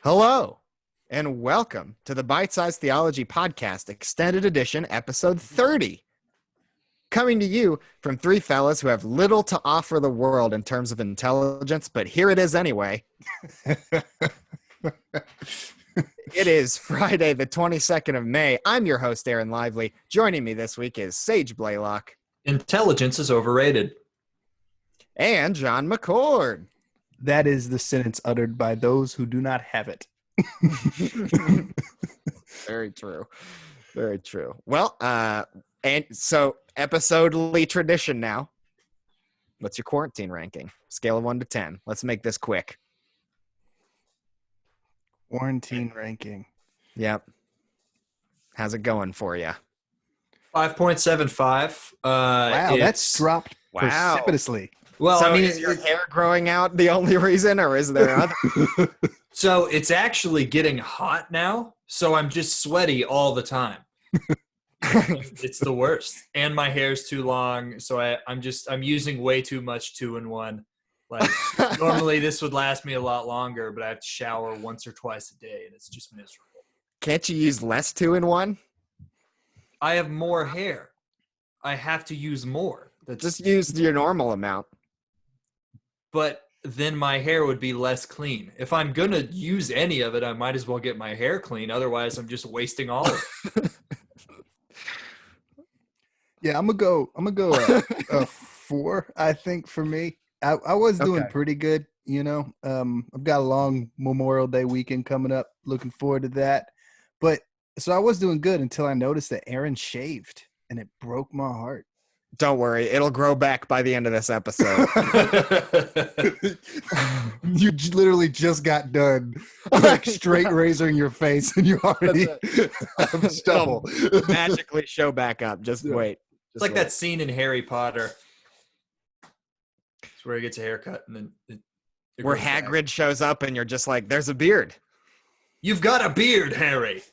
Hello, and welcome to the Bite-Sized Theology Podcast, Extended Edition, Episode 30. Coming to you from three fellas who have little to offer the world in terms of intelligence, but here it is anyway. It is Friday, the 22nd of May. I'm your host, Aaron Lively. Joining me this week is Sage Blaylock. Intelligence is overrated. And John McCord. That is the sentence uttered by those who do not have it. Very true. Very true. Well, and so episodely tradition now. What's your quarantine ranking? Scale of 1 to 10. Let's make this quick. Quarantine ranking. Yep. How's it going for you? 5.75. Wow, that's dropped precipitously. Well, So I mean, is your hair growing out the only reason, or is there other? so it's actually getting hot now, so I'm just sweaty all the time. It's the worst, and my hair's too long, so I'm using way too much 2-in-1. Like normally this would last me a lot longer, but I have to shower once or twice a day, and it's just miserable. Can't you use less 2-in-1? I have more hair. I have to use more. Just use your normal amount. But then my hair would be less clean. If I'm going to use any of it, I might as well get my hair clean. Otherwise, I'm just wasting all of it. Yeah, I'm gonna go a 4, I think, for me. I was doing pretty good, you know. I've got a long Memorial Day weekend coming up. Looking forward to that. But so I was doing good until I noticed that Aaron shaved, and it broke my heart. Don't worry, it'll grow back by the end of this episode. You literally just got done like straight razoring your face, and you already have stubble. It'll magically show back up. Just wait. It's like that scene in Harry Potter. It's where he gets a haircut, and then it where goes Hagrid back. shows up, and you're just like, "There's a beard." You've got a beard, Harry.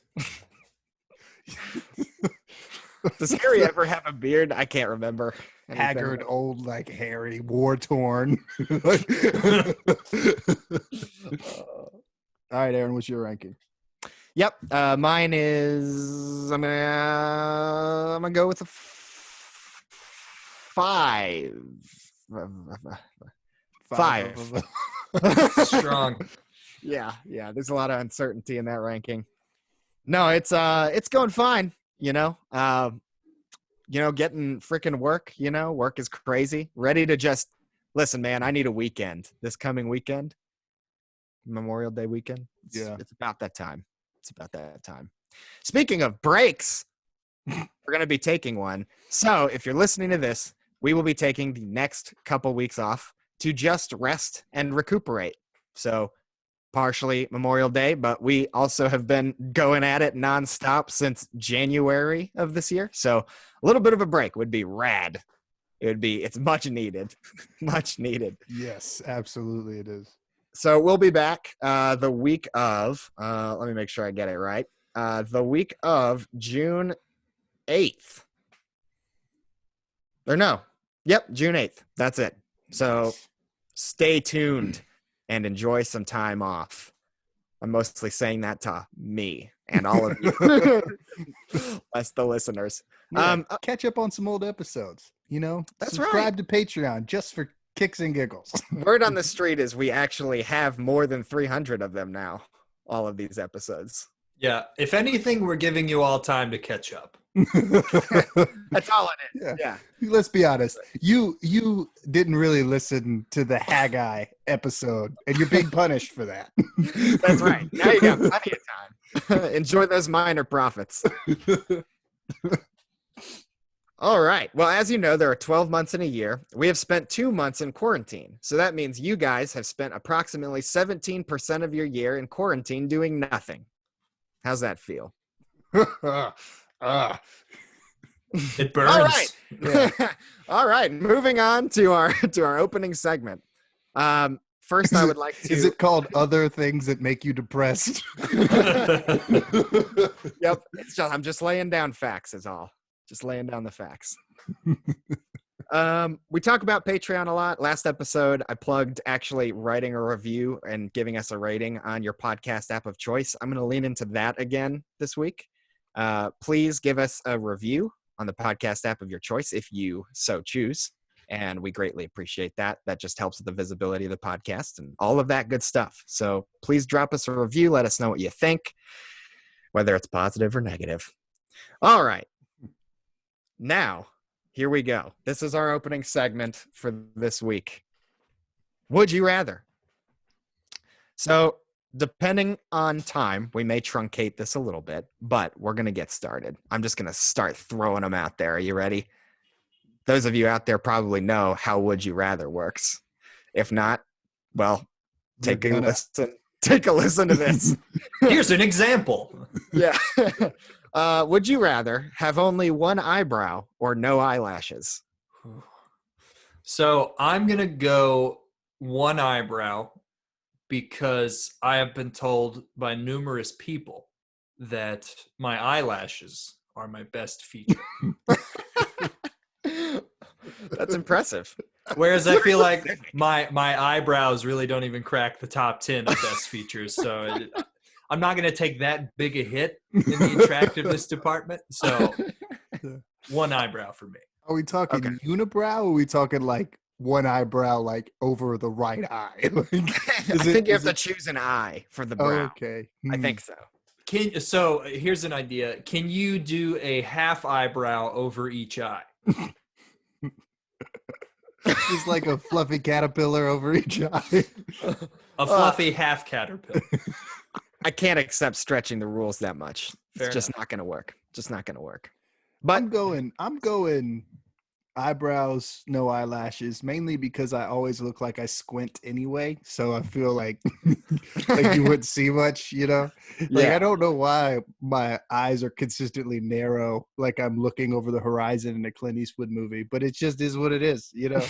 Does Harry ever have a beard? I can't remember. Haggard, old, like Harry, war-torn. All right, Aaron, what's your ranking? Yep, mine is. I'm gonna go with a 5. 5. Strong. Yeah. There's a lot of uncertainty in that ranking. No, it's going fine. Getting freaking work. Work is crazy. Ready to just listen, man. I need a weekend. This coming weekend, Memorial Day weekend. It's about that time. Speaking of breaks, we're going to be taking one. So if you're listening to this, we will be taking the next couple weeks off to just rest and recuperate. So partially Memorial Day, but we also have been going at it nonstop since January of this year. So a little bit of a break would be rad. It's much needed. Much needed. Yes, absolutely it is. So we'll be back the week of, let me make sure I get it right. The week of June 8th. Or no. Yep, June 8th. That's it. So stay tuned and enjoy some time off. I'm mostly saying that to me and all of you. That's the listeners. Yeah, catch up on some old episodes. That's subscribe to Patreon just for kicks and giggles. Word on the street is we actually have more than 300 of them now, all of these episodes. Yeah. If anything, we're giving you all time to catch up. That's all it is. Yeah. Let's be honest. You didn't really listen to the Haggai episode, and you're being punished for that. That's right. Now you got plenty of time. Enjoy those minor profits. All right. Well, as you know, there are 12 months in a year. We have spent 2 months in quarantine. So that means you guys have spent approximately 17% of your year in quarantine doing nothing. How's that feel? It burns. All right. Yeah. All right. Moving on to our opening segment. First, I would like to. Is it called Other Things That Make You Depressed? Yep. I'm just laying down facts, is all. Just laying down the facts. We talk about Patreon a lot. Last episode, I plugged actually writing a review and giving us a rating on your podcast app of choice. I'm going to lean into that again this week. Please give us a review on the podcast app of your choice if you so choose. And we greatly appreciate that. That just helps with the visibility of the podcast and all of that good stuff. So please drop us a review. Let us know what you think, whether it's positive or negative. All right. Now, here we go. This is our opening segment for this week. Would you rather? So, depending on time, we may truncate this a little bit, but we're going to get started. I'm just going to start throwing them out there. Are you ready? Those of you out there probably know how Would You Rather works. If not, well, take a listen. Take a listen to this. Here's an example. Yeah. Would you rather have only one eyebrow or no eyelashes? So I'm going to go one eyebrow because I have been told by numerous people that my eyelashes are my best feature. That's impressive. Whereas I feel like my eyebrows really don't even crack the top 10 of best features. So I'm not going to take that big a hit in the attractiveness department. So one eyebrow for me. Are we talking unibrow or are we talking like one eyebrow like over the right eye? I think you have to choose an eye for the brow. Okay. I think so. So here's an idea. Can you do a half eyebrow over each eye? Just like a fluffy caterpillar over each eye. A fluffy half caterpillar. I can't accept stretching the rules that much. It's just not going to work. Just not going to work. But I'm going eyebrows, no eyelashes, mainly because I always look like I squint anyway. So I feel like like you wouldn't see much, you know? Like I don't know why my eyes are consistently narrow, like I'm looking over the horizon in a Clint Eastwood movie, but it just is what it is, you know?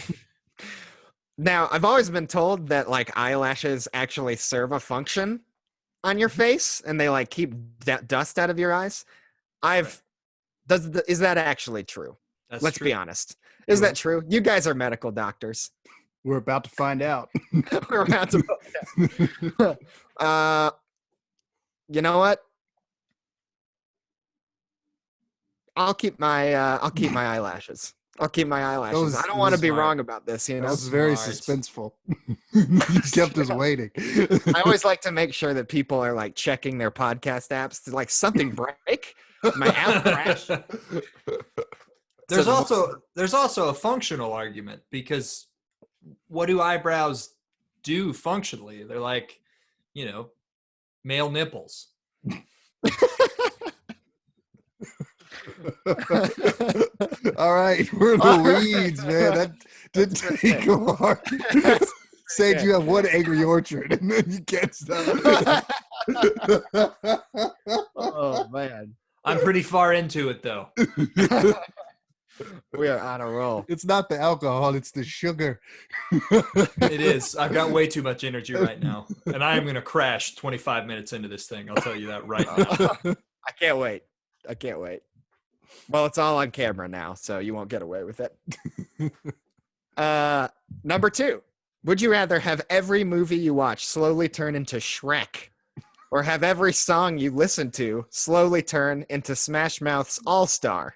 Now, I've always been told that like eyelashes actually serve a function on your face and they like keep dust out of your eyes. Is that actually true? Let's be honest. Is that true? You guys are medical doctors. We're about to find out. We're about to find out. You know what? I'll keep my eyelashes. I don't want to be wrong about this, you know. That was very suspenseful. You kept us waiting. I always like to make sure that people are like checking their podcast apps to like something break. My app crashed. There's also a functional argument because what do eyebrows do functionally? They're like, you know, male nipples. All right, we're in the weeds, man. That didn't take a hard. Said you have one angry orchard and then you can't stop. Oh man, I'm pretty far into it though. We are on a roll. It's not the alcohol, it's the sugar. It is. I've got way too much energy right now. And I am going to crash 25 minutes into this thing. I'll tell you that right now. I can't wait. Well, it's all on camera now, so you won't get away with it. Number 2. Would you rather have every movie you watch slowly turn into Shrek? Or have every song you listen to slowly turn into Smash Mouth's All-Star?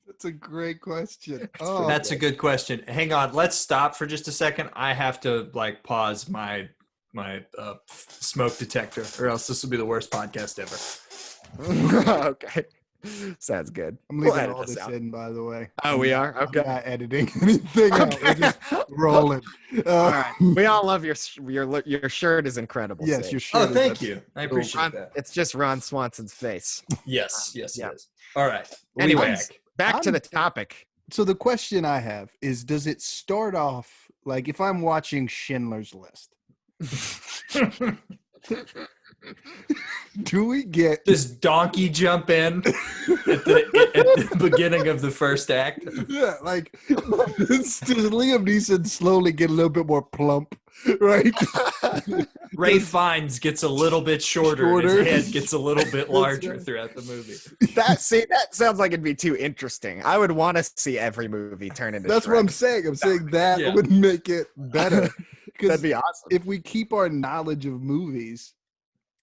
That's a great question. That's a good question. Hang on. Let's stop for just a second. I have to like pause my smoke detector or else this will be the worst podcast ever. Okay. Sounds good. I'm leaving all this in, by the way. Oh, we are? Okay. I'm not editing anything out. We're just rolling. All right. We all love your shirt is incredible. Yes, Sage. your shirt. Oh, thank you. I appreciate that. It's just Ron Swanson's face. Yes, it is. All right. Anyways, back to the topic. So the question I have is, does it start off, like if I'm watching Schindler's List, do we get... Does Donkey jump in at the beginning of the first act? Yeah, like, does Liam Neeson slowly get a little bit more plump, right? Ray Fiennes gets a little bit shorter. And his head gets a little bit larger throughout the movie. That sounds like it'd be too interesting. I would want to see every movie turn into That's Shrek. what I'm saying. I'm saying that would make it better. That'd be awesome. If we keep our knowledge of movies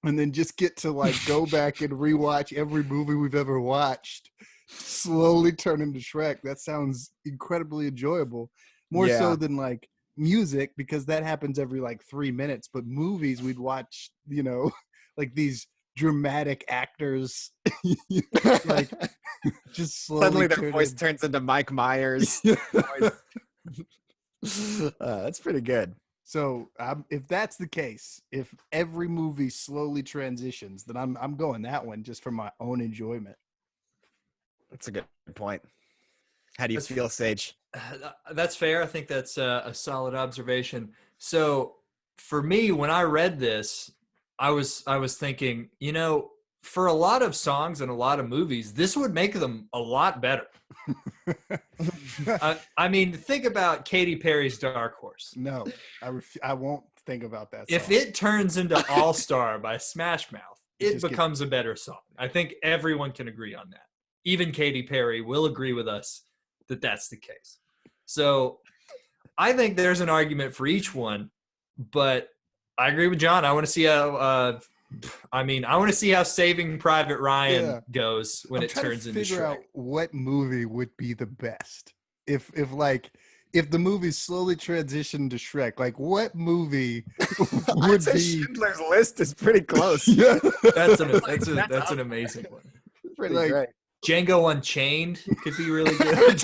and then just get to like go back and rewatch every movie we've ever watched, slowly turn into Shrek, that sounds incredibly enjoyable. More so than like music, because that happens every like 3 minutes. But movies, we'd watch, you know, like these dramatic actors, like just slowly. Suddenly their voice turns into Mike Myers. That's pretty good. So if that's the case, if every movie slowly transitions, then I'm going that one just for my own enjoyment. That's a good point. How do you feel, Sage? That's fair. I think that's a solid observation. So for me, when I read this, I was thinking, you know, for a lot of songs and a lot of movies, this would make them a lot better. I mean, think about Katy Perry's Dark Horse. No, I won't think about that song. If it turns into All Star by Smash Mouth, it becomes a better song. I think everyone can agree on that. Even Katy Perry will agree with us that that's the case. So I think there's an argument for each one, but I agree with John. I want to see how I want to see how Saving Private Ryan goes when it turns into Shrek. Figure out what movie would be the best. If the movie slowly transitioned to Shrek, like what movie would be? Schindler's List is pretty close. That's an amazing one. Pretty great. Django Unchained could be really good.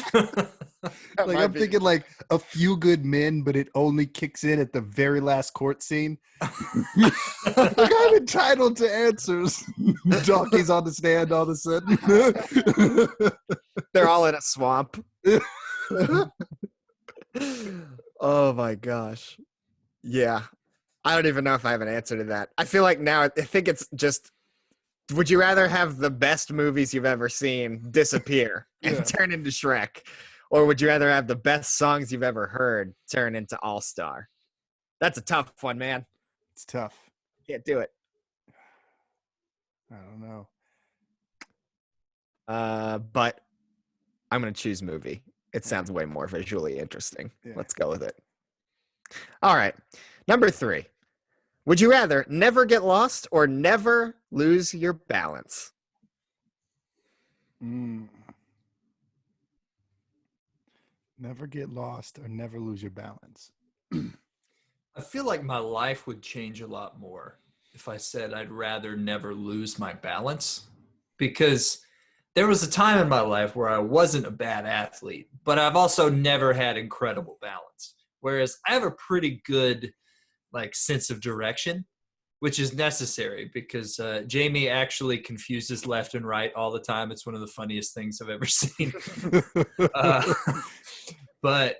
Like I'm thinking like A Few Good Men, but it only kicks in at the very last court scene. Like I'm entitled to answers. Donkey's on the stand all of a sudden. They're all in a swamp. Oh my gosh. Yeah. I don't even know if I have an answer to that. I feel like now I think it's just, would you rather have the best movies you've ever seen disappear and turn into Shrek? Or would you rather have the best songs you've ever heard turn into All-Star? That's a tough one, man. It's tough. Can't do it. I don't know. But I'm going to choose movie. It sounds way more visually interesting. Yeah. Let's go with it. All right. Number 3. Would you rather never get lost or never lose your balance? Never get lost or never lose your balance. I feel like my life would change a lot more if I said I'd rather never lose my balance, because there was a time in my life where I wasn't a bad athlete, but I've also never had incredible balance. Whereas I have a pretty good sense of direction, which is necessary because Jamie actually confuses left and right all the time. It's one of the funniest things I've ever seen. But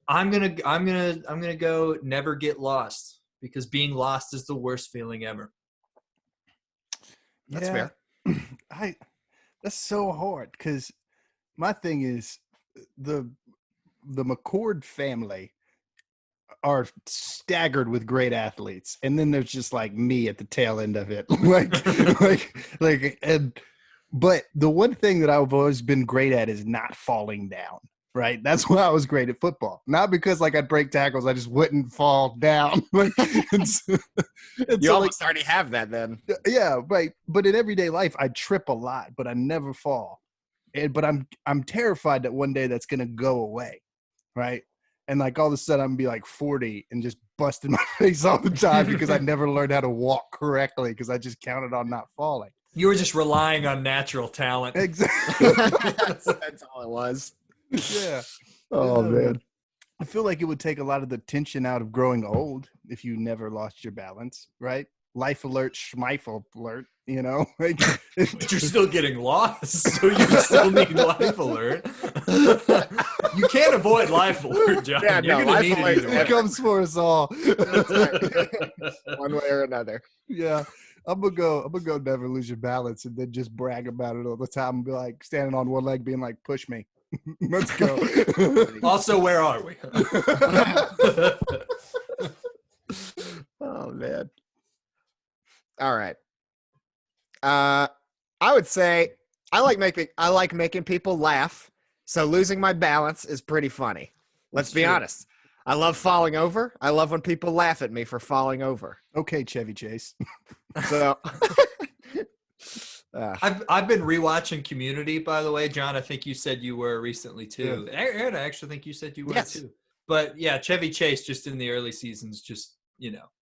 I'm gonna go never get lost, because being lost is the worst feeling ever. That's fair. That's so hard, because my thing is the McCord family are staggered with great athletes, and then there's just like me at the tail end of it. But the one thing that I've always been great at is not falling down. Right, that's why I was great at football. Not because I'd break tackles, I just wouldn't fall down. You almost already have that then. Yeah, right. But in everyday life, I trip a lot, but I never fall. But I'm terrified that one day that's gonna go away, right? And all of a sudden I'm gonna be 40 and just busting my face all the time because I never learned how to walk correctly because I just counted on not falling. You were just relying on natural talent. Exactly. That's all it was. Yeah. Oh man. I feel like it would take a lot of the tension out of growing old if you never lost your balance, right? Life alert, schmeifel alert, you know? But you're still getting lost, so you still need life alert. You can't avoid life alert, John. Yeah, you're life alert it comes for us all. One way or another. Yeah. I'm gonna go never lose your balance and then just brag about it all the time and be standing on one leg being push me. Let's go. Also, where are we? Oh man. All right. I would say I like making people laugh. So losing my balance is pretty funny. Let's It's be true. honest. I love falling over. I love when people laugh at me for falling over. Okay, Chevy Chase. So I've been rewatching Community, by the way, John. I think you said you were recently too. Aaron, I actually think you said you were too. But yeah, Chevy Chase just in the early seasons just,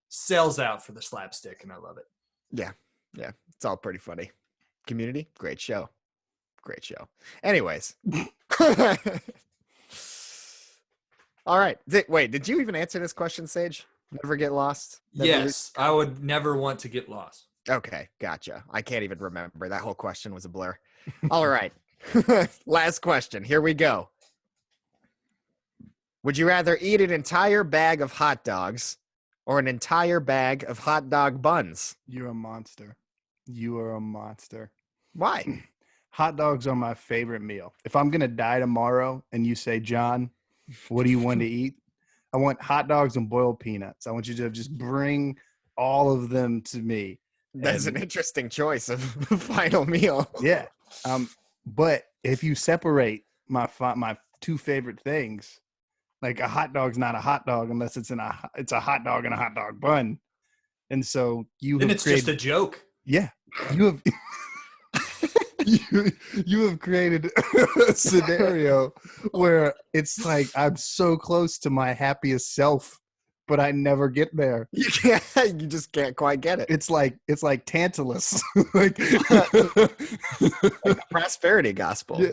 sells out for the slapstick, and I love it. Yeah. It's all pretty funny. Community, great show. Anyways. All right. Wait, did you even answer this question, Sage? Never get lost? Yes, I would never want to get lost. Okay, gotcha. I can't even remember. That whole question was a blur. All right. Last question. Here we go. Would you rather eat an entire bag of hot dogs or an entire bag of hot dog buns? You're a monster. You are a monster. Why? Hot dogs are my favorite meal. If I'm going to die tomorrow and you say, John, what do you want to eat? I want hot dogs and boiled peanuts. I want you to just bring all of them to me. That's an interesting choice of final meal. Yeah. But if you separate my two favorite things, like a hot dog's not a hot dog unless it's a hot dog and a hot dog bun. And so it's just a joke. Yeah. You have you have created a scenario where it's like I'm so close to my happiest self, but I never get there. You just can't quite get it. It's like Tantalus. like the prosperity gospel. Yeah.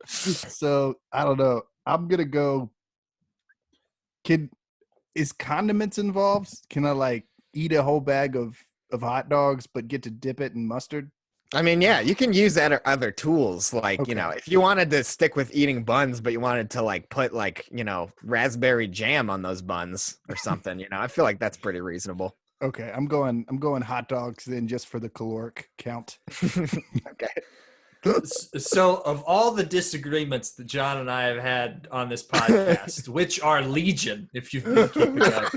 So I don't know. I'm gonna go. Is condiments involved? Can I like eat a whole bag of hot dogs but get to dip it in mustard? I mean, yeah, you can use that or other tools. Like, if you wanted to stick with eating buns, but you wanted to like put like, raspberry jam on those buns or something, I feel like that's pretty reasonable. Okay, I'm going hot dogs then just for the caloric count. Okay. So of all the disagreements that John and I have had on this podcast, which are legion, if you've been keeping up,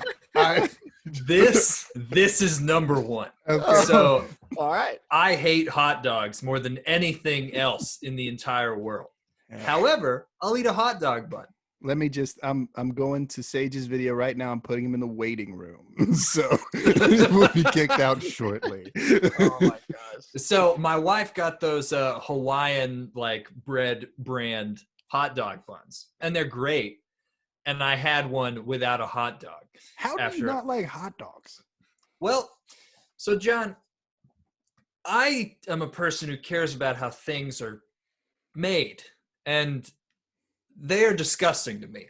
this is number one. Okay. So all right. I hate hot dogs more than anything else in the entire world. Yeah. However, I'll eat a hot dog bun. Let me just I'm going to Sage's video right now. I'm putting him in the waiting room. So we'll be kicked out shortly. Oh my gosh. So my wife got those Hawaiian like bread brand hot dog buns, and they're great. And I had one without a hot dog. How do you not like hot dogs? Well, so John, I am a person who cares about how things are made, and they are disgusting to me.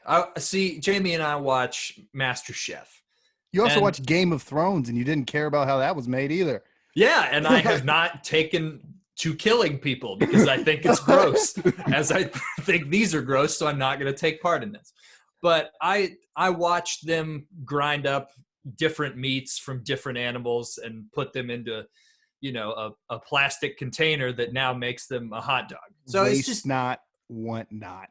Jamie and I watch MasterChef. You also watch Game of Thrones, and you didn't care about how that was made either. Yeah, and I have not taken to killing people because I think it's gross, as I think these are gross, so I'm not going to take part in this. But I watched them grind up different meats from different animals and put them into, a plastic container that now makes them a hot dog. So Waste it's just not, want not.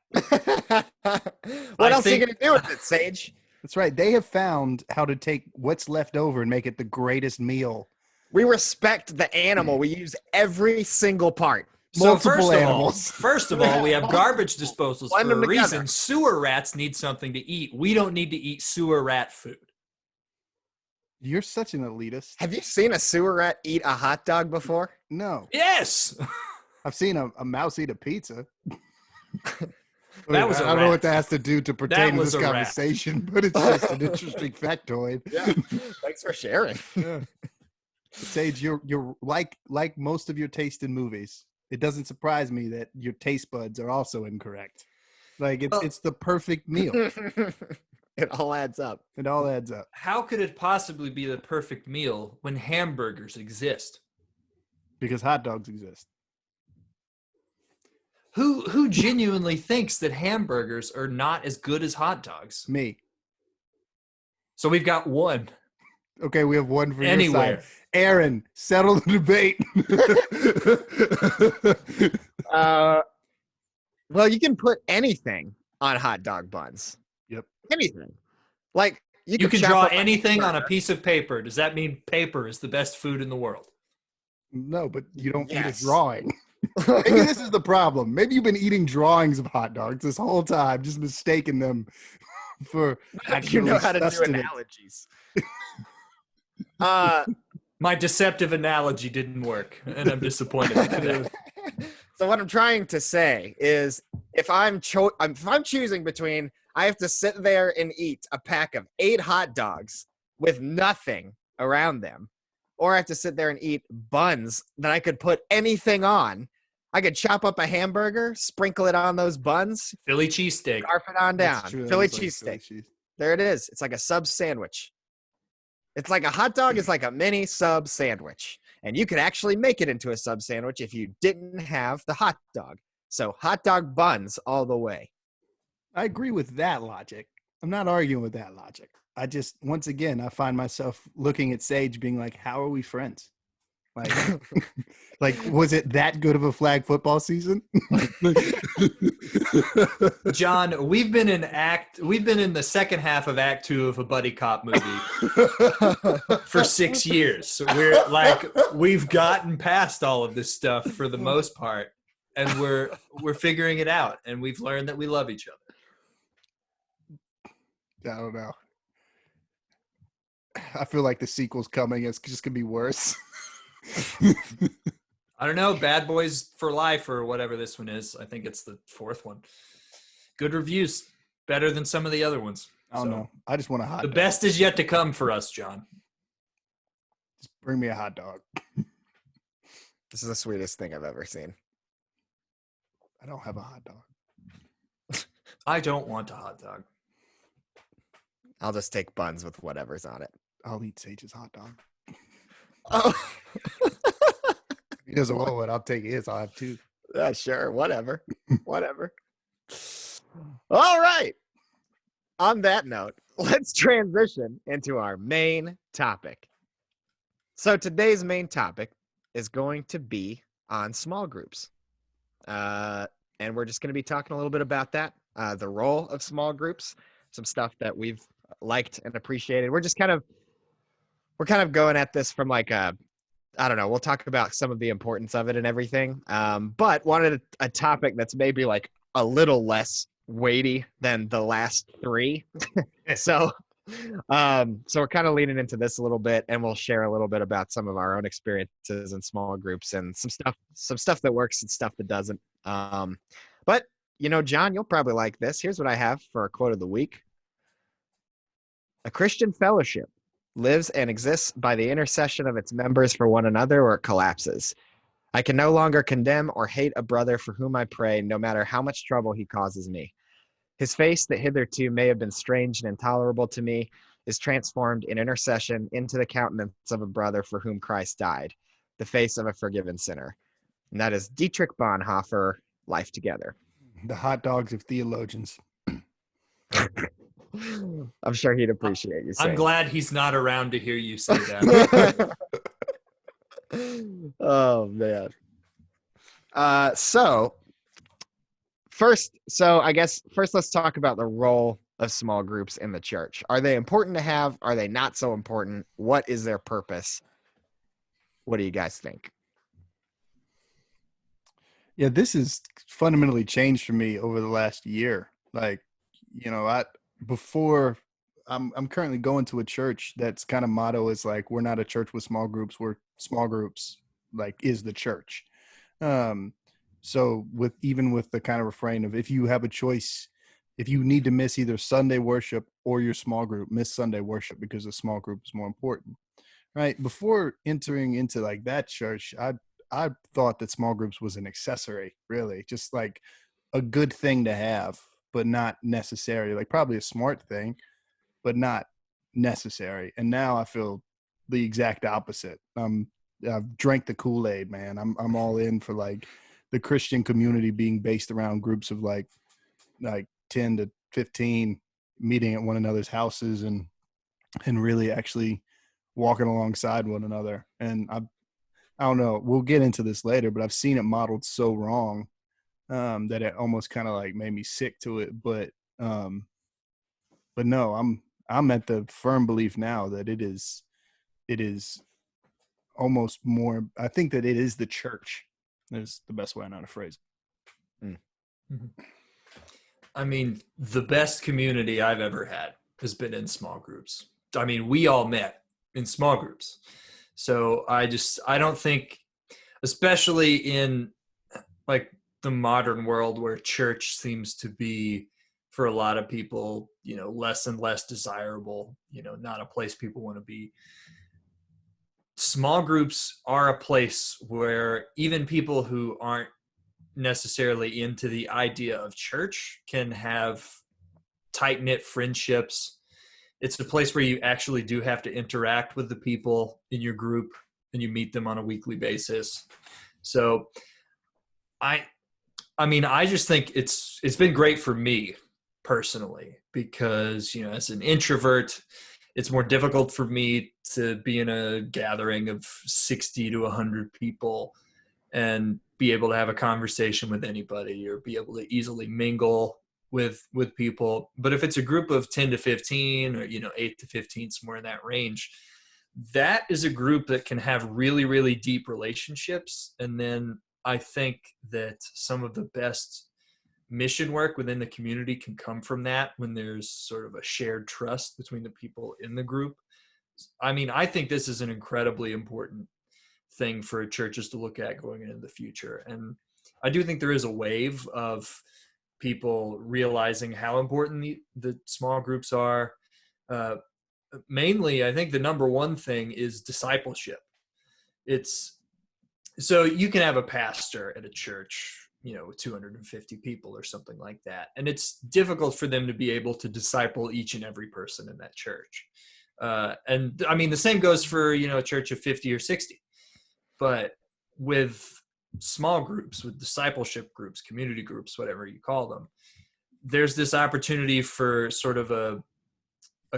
What else are you going to do with it, Sage? That's right. They have found how to take what's left over and make it the greatest meal. We respect the animal. We use every single part. So first of all, we have garbage disposals for a reason. Sewer rats need something to eat. We don't need to eat sewer rat food. You're such an elitist. Have you seen a sewer rat eat a hot dog before? No. Yes. I've seen a mouse eat a pizza. I don't know what that has to do to pertain to this conversation, but it's just an interesting factoid. Yeah. Thanks for sharing. Yeah. Sage, you're like most of your taste in movies. It doesn't surprise me that your taste buds are also incorrect. Like it's the perfect meal. It all adds up. It all adds up. How could it possibly be the perfect meal when hamburgers exist? Because hot dogs exist. Who genuinely thinks that hamburgers are not as good as hot dogs? Me. So we've got one. Okay, we have one for Anywhere. Your side. Aaron, settle the debate. Well, you can put anything on hot dog buns. Yep. Anything. Like, You can draw anything on a piece of paper. Does that mean paper is the best food in the world? No, but you don't eat a drawing. Maybe this is the problem. Maybe you've been eating drawings of hot dogs this whole time, just mistaking them for You know how to do analogies. My deceptive analogy didn't work, and I'm disappointed in that. So what I'm trying to say is, if I'm choosing between, I have to sit there and eat a pack of 8 hot dogs with nothing around them, or I have to sit there and eat buns that I could put anything on. I could chop up a hamburger, sprinkle it on those buns. Philly cheesesteak. Scarf it on down. Philly cheesesteak. There it is. It's like a sub sandwich. It's like a hot dog is like a mini sub sandwich. And you could actually make it into a sub sandwich if you didn't have the hot dog. So hot dog buns all the way. I agree with that logic. I'm not arguing with that logic. I just, once again, I find myself looking at Sage being like, how are we friends? Like, like, was it that good of a flag football season? John, we've been in the second half of Act 2 of a buddy cop movie for 6 years. We've gotten past all of this stuff for the most part, and we're figuring it out, and we've learned that we love each other. I don't know. I feel like the sequel's coming. It's just gonna be worse. I don't know. Bad Boys for Life or whatever this one is. I think it's the 4th one. Good reviews. Better than some of the other ones. I don't know. I just want a hot dog. The best is yet to come for us, John. Just bring me a hot dog. This is the sweetest thing I've ever seen. I don't have a hot dog. I don't want a hot dog. I'll just take buns with whatever's on it. I'll eat Sage's hot dog. Oh. He doesn't want it. I'll take his. I'll have 2. Yeah, sure. Whatever. Whatever. All right. On that note, let's transition into our main topic. So today's main topic is going to be on small groups. And we're just going to be talking a little bit about that, the role of small groups, some stuff that we've liked and appreciated. We're kind of going at this from like I don't know, we'll talk about some of the importance of it and everything. But wanted a topic that's maybe like a little less weighty than the last 3. So we're kind of leaning into this a little bit, and we'll share a little bit about some of our own experiences in small groups and some stuff that works and stuff that doesn't. But John, you'll probably like this. Here's what I have for a quote of the week. A Christian fellowship lives and exists by the intercession of its members for one another, or it collapses. I can no longer condemn or hate a brother for whom I pray, no matter how much trouble he causes me. His face that hitherto may have been strange and intolerable to me is transformed in intercession into the countenance of a brother for whom Christ died, the face of a forgiven sinner. And that is Dietrich Bonhoeffer, Life Together. The hot dogs of theologians. I'm sure he'd appreciate you saying. I'm glad he's not around to hear you say that. Oh, man. So I guess first let's talk about the role of small groups in the church. Are they important to have? Are they not so important? What is their purpose? What do you guys think? Yeah, this has fundamentally changed for me over the last year. Like, I'm currently going to a church that's kind of motto is like, we're not a church with small groups, we're small groups, like, is the church. So with the kind of refrain of, if you have a choice, if you need to miss either Sunday worship or your small group, miss Sunday worship because the small group is more important, right? Before entering into like that church, I thought that small groups was an accessory, really, just like a good thing to have, but not necessary. Like probably a smart thing, but not necessary. And now I feel the exact opposite. I've drank the Kool-Aid, man. I'm all in for like the Christian community being based around groups of like 10 to 15 meeting at one another's houses and really actually walking alongside one another. And I don't know, we'll get into this later, but I've seen it modeled so wrong that it almost kind of like made me sick to it. But no, I'm at the firm belief now that it is almost more. I think that it is the church. Is the best way I know how to phrase it. Mm. Mm-hmm. I mean, the best community I've ever had has been in small groups. I mean, we all met in small groups. So I don't think, especially in like the modern world where church seems to be, for a lot of people, less and less desirable, not a place people want to be. Small groups are a place where even people who aren't necessarily into the idea of church can have tight-knit friendships. It's a place where you actually do have to interact with the people in your group, and you meet them on a weekly basis. So I mean, I just think it's been great for me personally, because as an introvert, it's more difficult for me to be in a gathering of 60 to 100 people and be able to have a conversation with anybody or be able to easily mingle with people. But if it's a group of 10 to 15 or 8 to 15, somewhere in that range, that is a group that can have really, really deep relationships. And then I think that some of the best mission work within the community can come from that, when there's sort of a shared trust between the people in the group. I mean, I think this is an incredibly important thing for churches to look at going into the future. And I do think there is a wave of people realizing how important the small groups are. Mainly, I think the number one thing is discipleship. So you can have a pastor at a church, with 250 people or something like that, and it's difficult for them to be able to disciple each and every person in that church. And I mean, the same goes for, a church of 50 or 60. But with small groups, with discipleship groups, community groups, whatever you call them, there's this opportunity for sort of a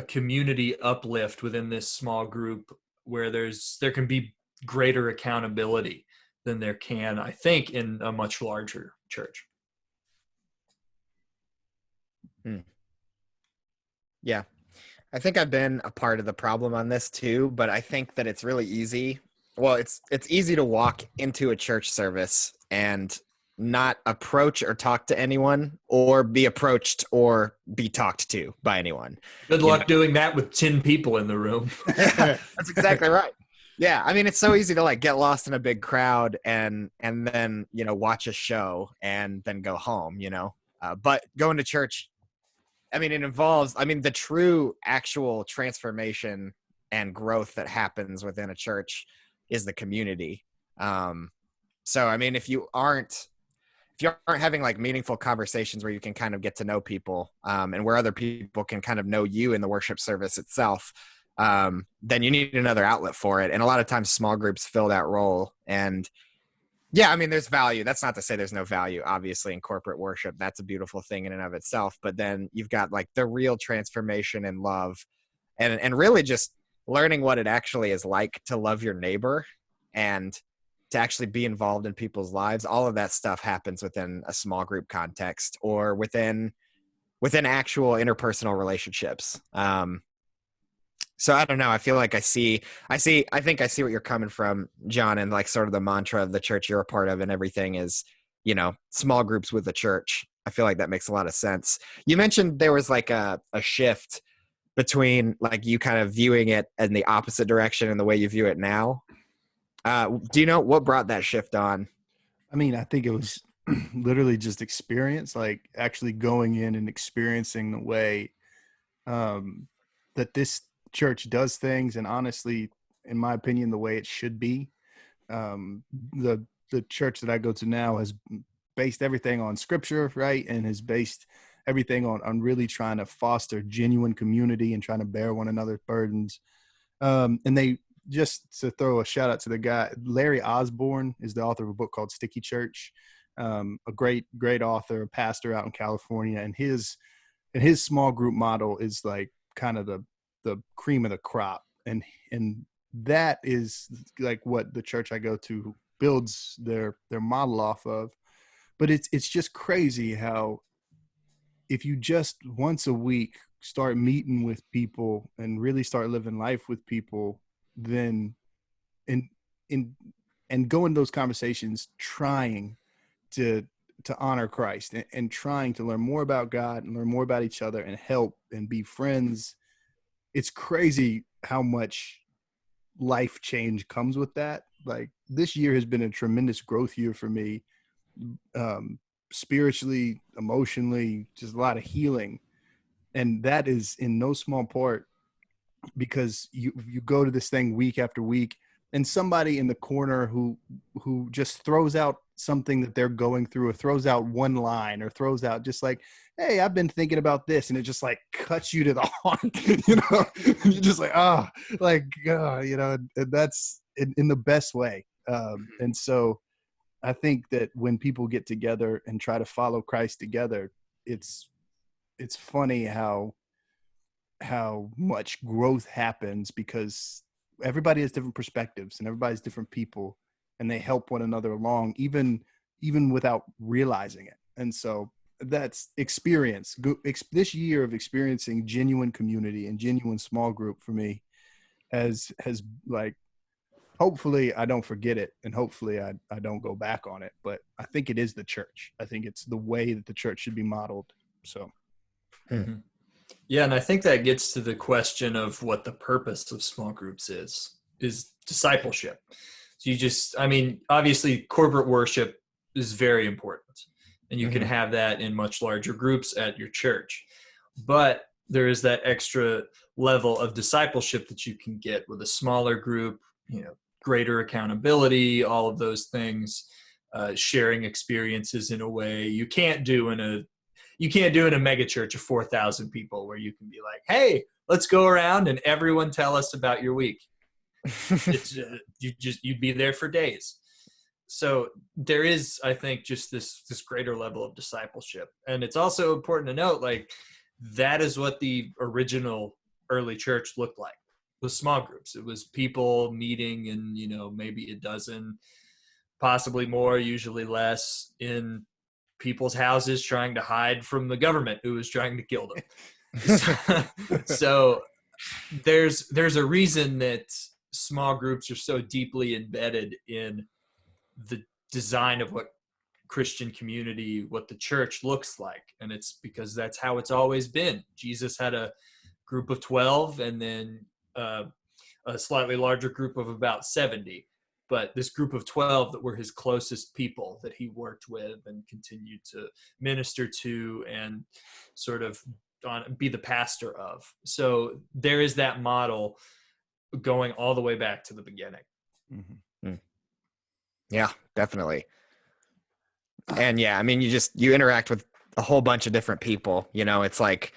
community uplift within this small group, where there can be greater accountability than there can, I think, in a much larger church. Yeah. I think I've been a part of the problem on this too, but I think that it's really easy. Well, it's easy to walk into a church service and not approach or talk to anyone, or be approached or be talked to by anyone. Good luck doing that with 10 people in the room. That's exactly right. Yeah, I mean, it's so easy to get lost in a big crowd and then watch a show and then go home. But going to church, I mean, it involves, the true actual transformation and growth that happens within a church is the community. So, I mean, if you aren't having meaningful conversations where you can kind of get to know people, and where other people can kind of know you in the worship service itself, then you need another outlet for it. And a lot of times small groups fill that role. And yeah, I mean, there's value. That's not to say there's no value, obviously, in corporate worship. That's a beautiful thing in and of itself. But then you've got the real transformation and love, and really just learning what it actually is like to love your neighbor and to actually be involved in people's lives. All of that stuff happens within a small group context, or within actual interpersonal relationships. So I don't know. I feel like I think I see what you're coming from, John, and sort of the mantra of the church you're a part of and everything is, small groups with the church. I feel like that makes a lot of sense. You mentioned there was a shift between you kind of viewing it in the opposite direction and the way you view it now. Do you know what brought that shift on? I mean, I think it was literally just experience, actually going in and experiencing the way that this church does things, and honestly, in my opinion, the way it should be. The church that I go to now has based everything on scripture, right, and has based everything on really trying to foster genuine community and trying to bear one another's burdens. And they, just to throw a shout out to the guy, Larry Osbourne is the author of a book called Sticky Church. A great author, a pastor out in California, and his small group model is kind of the cream of the crop, and that is what the church I go to builds their model off of. But it's just crazy how, if you just once a week start meeting with people and really start living life with people, then in in and go in those conversations trying to honor Christ, and trying to learn more about God and learn more about each other and help and be friends. It's crazy how much life change comes with that. Like, this year has been a tremendous growth year for me, spiritually, emotionally, just a lot of healing. And that is in no small part because you go to this thing week after week, and somebody in the corner who just throws out something that they're going through, or throws out one line, or throws out just like, hey, I've been thinking about this, and it just like cuts you to the heart. You're just like, and that's in the best way. And so I think that when people get together and try to follow Christ together, it's funny how much growth happens, because everybody has different perspectives and everybody's different people, and they help one another along, even without realizing it. And so that's experience. This year of experiencing genuine community and genuine small group for me has like, hopefully I don't forget it, and hopefully I don't go back on it. But I think it is the church. I think it's the way that the church should be modeled. So. Mm-hmm. Yeah, and I think that gets to the question of what the purpose of small groups is discipleship. So obviously corporate worship is very important, and you can have that in much larger groups at your church. But there is that extra level of discipleship that you can get with a smaller group, greater accountability, all of those things, sharing experiences in a way you can't do in a mega church of 4,000 people, where you can be like, hey, let's go around and everyone tell us about your week. You'd be there for days. So there is, I think, just this greater level of discipleship. And it's also important to note, like, that is what the original early church looked like, with small groups. It was people meeting in, maybe a dozen, possibly more, usually less, in people's houses, trying to hide from the government who was trying to kill them. So there's a reason that small groups are so deeply embedded in the design of what Christian community, what the church looks like. And it's because that's how it's always been. Jesus had a group of 12, and then a slightly larger group of about 70. But this group of 12 that were his closest people that he worked with and continued to minister to and sort of be the pastor of. So there is that model going all the way back to the beginning. Mm-hmm. Yeah, definitely. And yeah, you interact with a whole bunch of different people. It's like,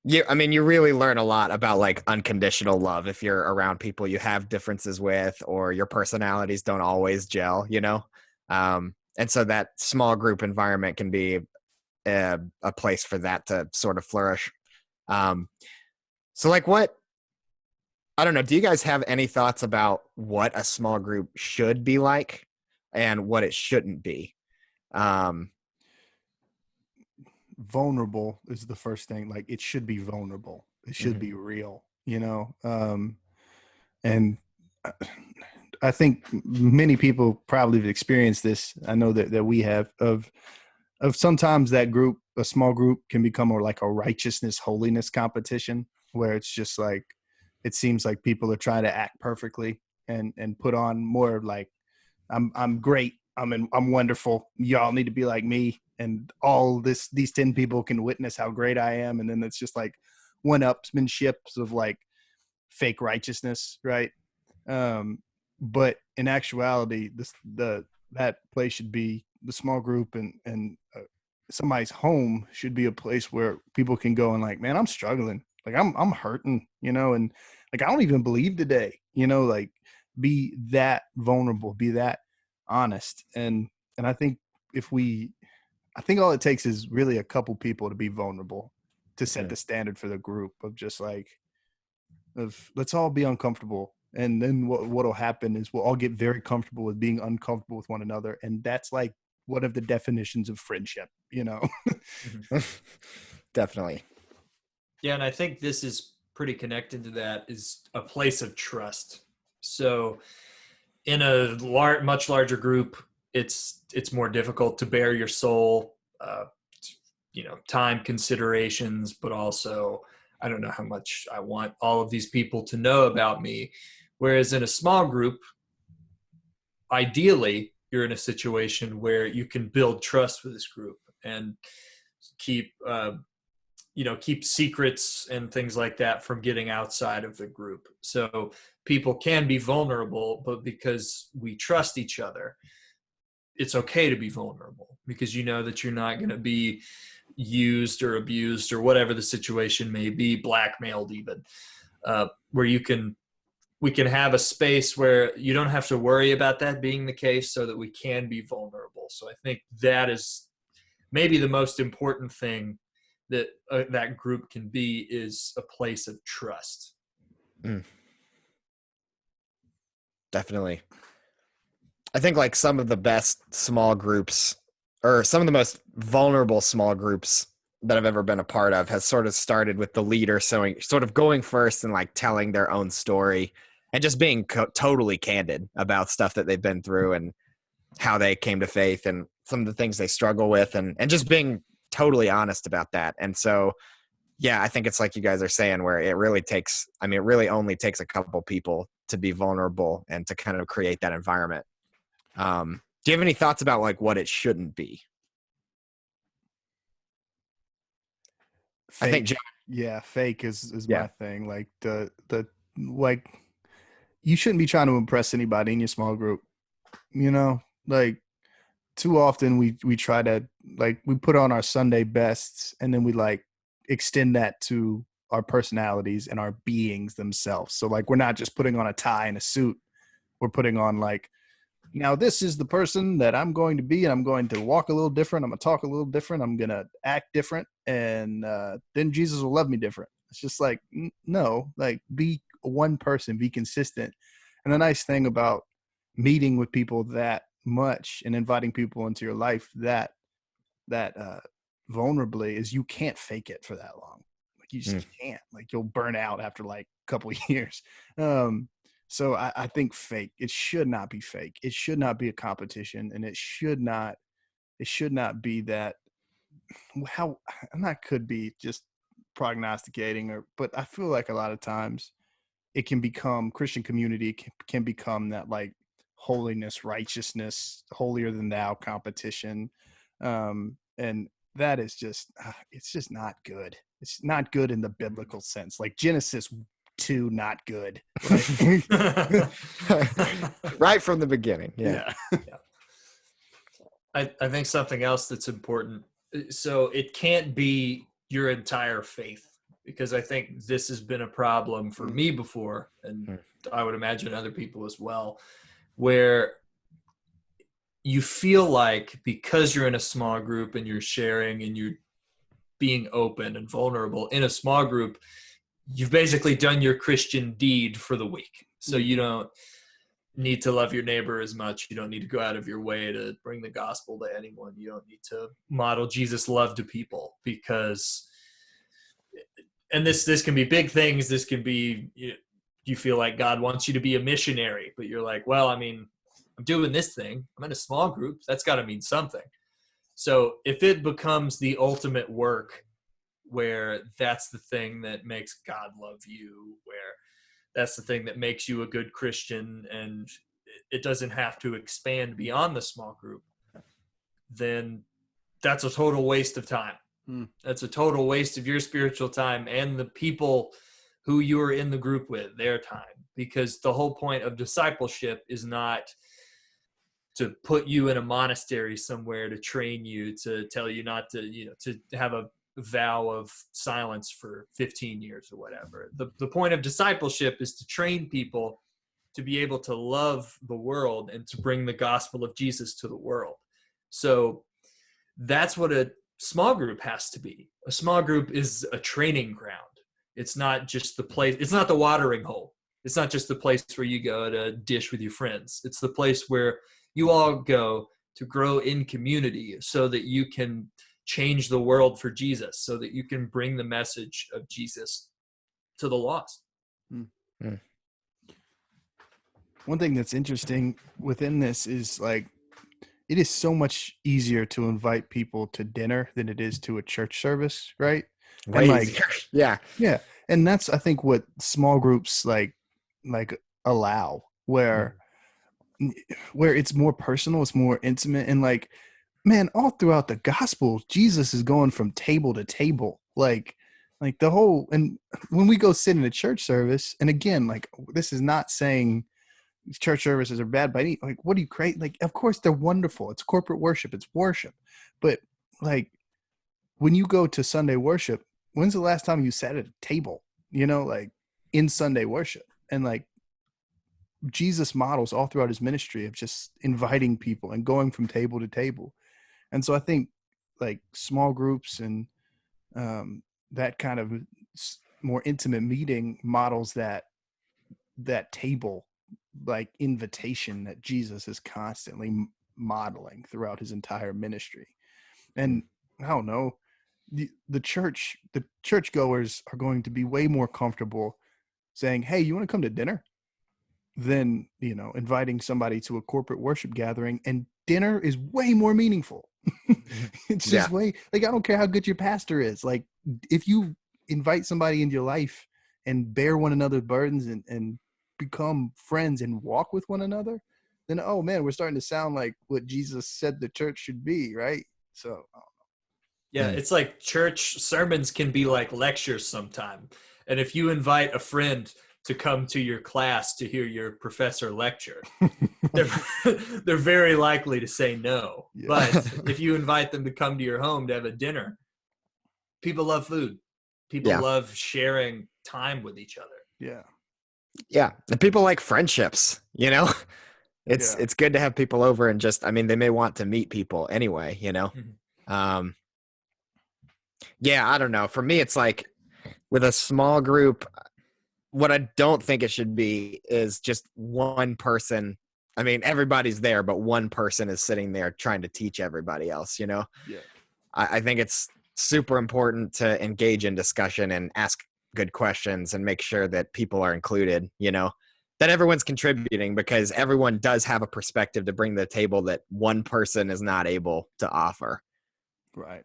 you really learn a lot about like unconditional love if you're around people you have differences with, or your personalities don't always gel, and so that small group environment can be a place for that to sort of flourish. So like, I don't know, do you guys have any thoughts about what a small group should be like and what it shouldn't be? Vulnerable is the first thing. Like, it should be vulnerable. It should be real, and I think many people probably have experienced this. I know that we have, of sometimes that group, a small group, can become more like a righteousness, holiness competition, where it's just like, it seems like people are trying to act perfectly and put on more like, I'm great. I'm wonderful. Y'all need to be like me. And these 10 people can witness how great I am. And then it's just like one-upsmanships of like fake righteousness. Right. But in actuality, that place should be the small group, and somebody's home should be a place where people can go and like, man, I'm struggling. Like, I'm hurting, and like, I don't even believe today, like, be that vulnerable, be that honest. And I think I think all it takes is really a couple people to be vulnerable to set the standard for the group of just like, let's all be uncomfortable. And then what'll happen is we'll all get very comfortable with being uncomfortable with one another. And that's like one of the definitions of friendship, Definitely. Yeah, and I think this is pretty connected to that, is a place of trust. So in a much larger group, it's more difficult to bare your soul, time considerations, but also I don't know how much I want all of these people to know about me. Whereas in a small group, ideally, you're in a situation where you can build trust with this group and keep keep secrets and things like that from getting outside of the group. So people can be vulnerable, but because we trust each other, it's okay to be vulnerable because you know that you're not going to be used or abused or whatever the situation may be, blackmailed even, where we can have a space where you don't have to worry about that being the case so that we can be vulnerable. So I think that is maybe the most important thing that that group can be, is a place of trust. Definitely. I think like some of the best small groups, or some of the most vulnerable small groups that I've ever been a part of, has sort of started with the leader sort of going first and like telling their own story and just being totally candid about stuff that they've been through and how they came to faith and some of the things they struggle with, and just being totally honest about that. And so, yeah, I think it's like you guys are saying, where it really only takes a couple people to be vulnerable and to kind of create that environment. Do you have any thoughts about like what it shouldn't be? Fake. I think John, Yeah, fake is Yeah. my thing. Like the like you shouldn't be trying to impress anybody in your small group. Like too often we try to, like, we put on our Sunday bests and then we like extend that to our personalities and our beings themselves. So like we're not just putting on a tie and a suit. We're putting on like, now this is the person that I'm going to be, and I'm going to walk a little different. I'm going to talk a little different. I'm going to act different. And then Jesus will love me different. It's just like, no, like be one person, be consistent. And the nice thing about meeting with people that much and inviting people into your life that vulnerably is you can't fake it for that long. Like you just can't. Like you'll burn out after like a couple of years. So I think fake. It should not be fake. It should not be a competition, and it should not be that. How, and that could be just prognosticating, but I feel like a lot of times it can become, Christian community can become that like holiness, righteousness, holier than thou competition, and that is just it's just not good. It's not good in the biblical sense. Like Genesis 2, not good. right from the beginning. Yeah. I think something else that's important. So it can't be your entire faith, because I think this has been a problem for me before, and I would imagine other people as well, where you feel like because you're in a small group and you're sharing and you're being open and vulnerable in a small group, you've basically done your Christian deed for the week. So you don't need to love your neighbor as much. You don't need to go out of your way to bring the gospel to anyone. You don't need to model Jesus' love to people, because, and this can be big things. This can be, you feel like God wants you to be a missionary, but you're like, well, I mean, I'm doing this thing. I'm in a small group. That's got to mean something. So if it becomes the ultimate work, where that's the thing that makes God love you, where that's the thing that makes you a good Christian, and it doesn't have to expand beyond the small group, then that's a total waste of time. That's a total waste of your spiritual time and the people who you are in the group with, their time. Because the whole point of discipleship is not to put you in a monastery somewhere to train you, to tell you not to, to have a vow of silence for 15 years or whatever. The point of discipleship is to train people to be able to love the world and to bring the gospel of Jesus to the world. So that's what a small group has to be. A small group is a training ground. It's not just the place. It's not the watering hole. It's not just the place where you go to dish with your friends. It's the place where you all go to grow in community so that you can change the world for Jesus so that you can bring the message of Jesus to the lost. Mm. One thing that's interesting within this is like, it is so much easier to invite people to dinner than it is to a church service, right? Way And like, easier. Yeah. yeah, and that's I think what small groups like allow, where it's more personal, it's more intimate, and like, man, all throughout the gospel, Jesus is going from table to table, like the whole. And when we go sit in a church service, and again, like, this is not saying church services are bad by any, like, what do you create? Like, of course they're wonderful. It's corporate worship, it's worship. But like, when you go to Sunday worship, when's the last time you sat at a table, like in Sunday worship? And like, Jesus models all throughout his ministry of just inviting people and going from table to table. And so I think like small groups and that kind of more intimate meeting models that table like invitation that Jesus is constantly modeling throughout his entire ministry. And I don't know, the churchgoers are going to be way more comfortable saying, "Hey, you want to come to dinner?" than, inviting somebody to a corporate worship gathering. And dinner is way more meaningful. It's just way, like, I don't care how good your pastor is. Like, if you invite somebody into your life and bear one another's burdens and become friends and walk with one another, then, oh man, we're starting to sound like what Jesus said the church should be, right? So yeah, it's like church sermons can be like lectures sometime. And if you invite a friend to come to your class to hear your professor lecture, they're very likely to say no. Yeah. But if you invite them to come to your home to have a dinner, people love food. People love sharing time with each other. Yeah. Yeah. And people like friendships, it's good to have people over and just, I mean, they may want to meet people anyway, Mm-hmm. Yeah, I don't know. For me, it's like with a small group, what I don't think it should be is just one person. I mean, everybody's there, but one person is sitting there trying to teach everybody else, Yeah. I think it's super important to engage in discussion and ask good questions and make sure that people are included, that everyone's contributing, because everyone does have a perspective to bring to the table that one person is not able to offer. Right.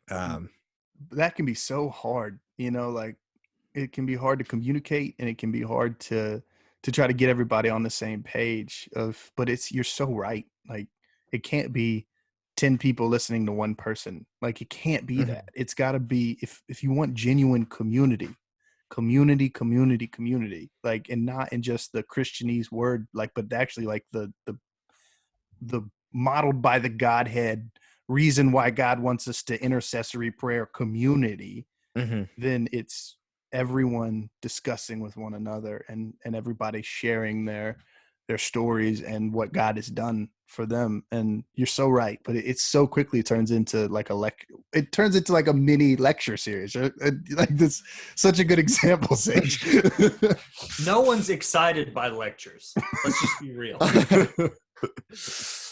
That can be so hard, like, it can be hard to communicate, and it can be hard to try to get everybody on the same page but you're so right. Like, it can't be 10 people listening to one person. Like, it can't be that. It's got to be, if you want genuine community, like, and not in just the Christianese word, like, but actually like the modeled by the Godhead reason why God wants us to intercessory prayer community, then it's everyone discussing with one another and everybody sharing their stories and what God has done for them. And you're so right, but it so quickly turns into like it turns into like a mini lecture series. Like, this, such a good example, Sage. No one's excited by lectures. Let's just be real.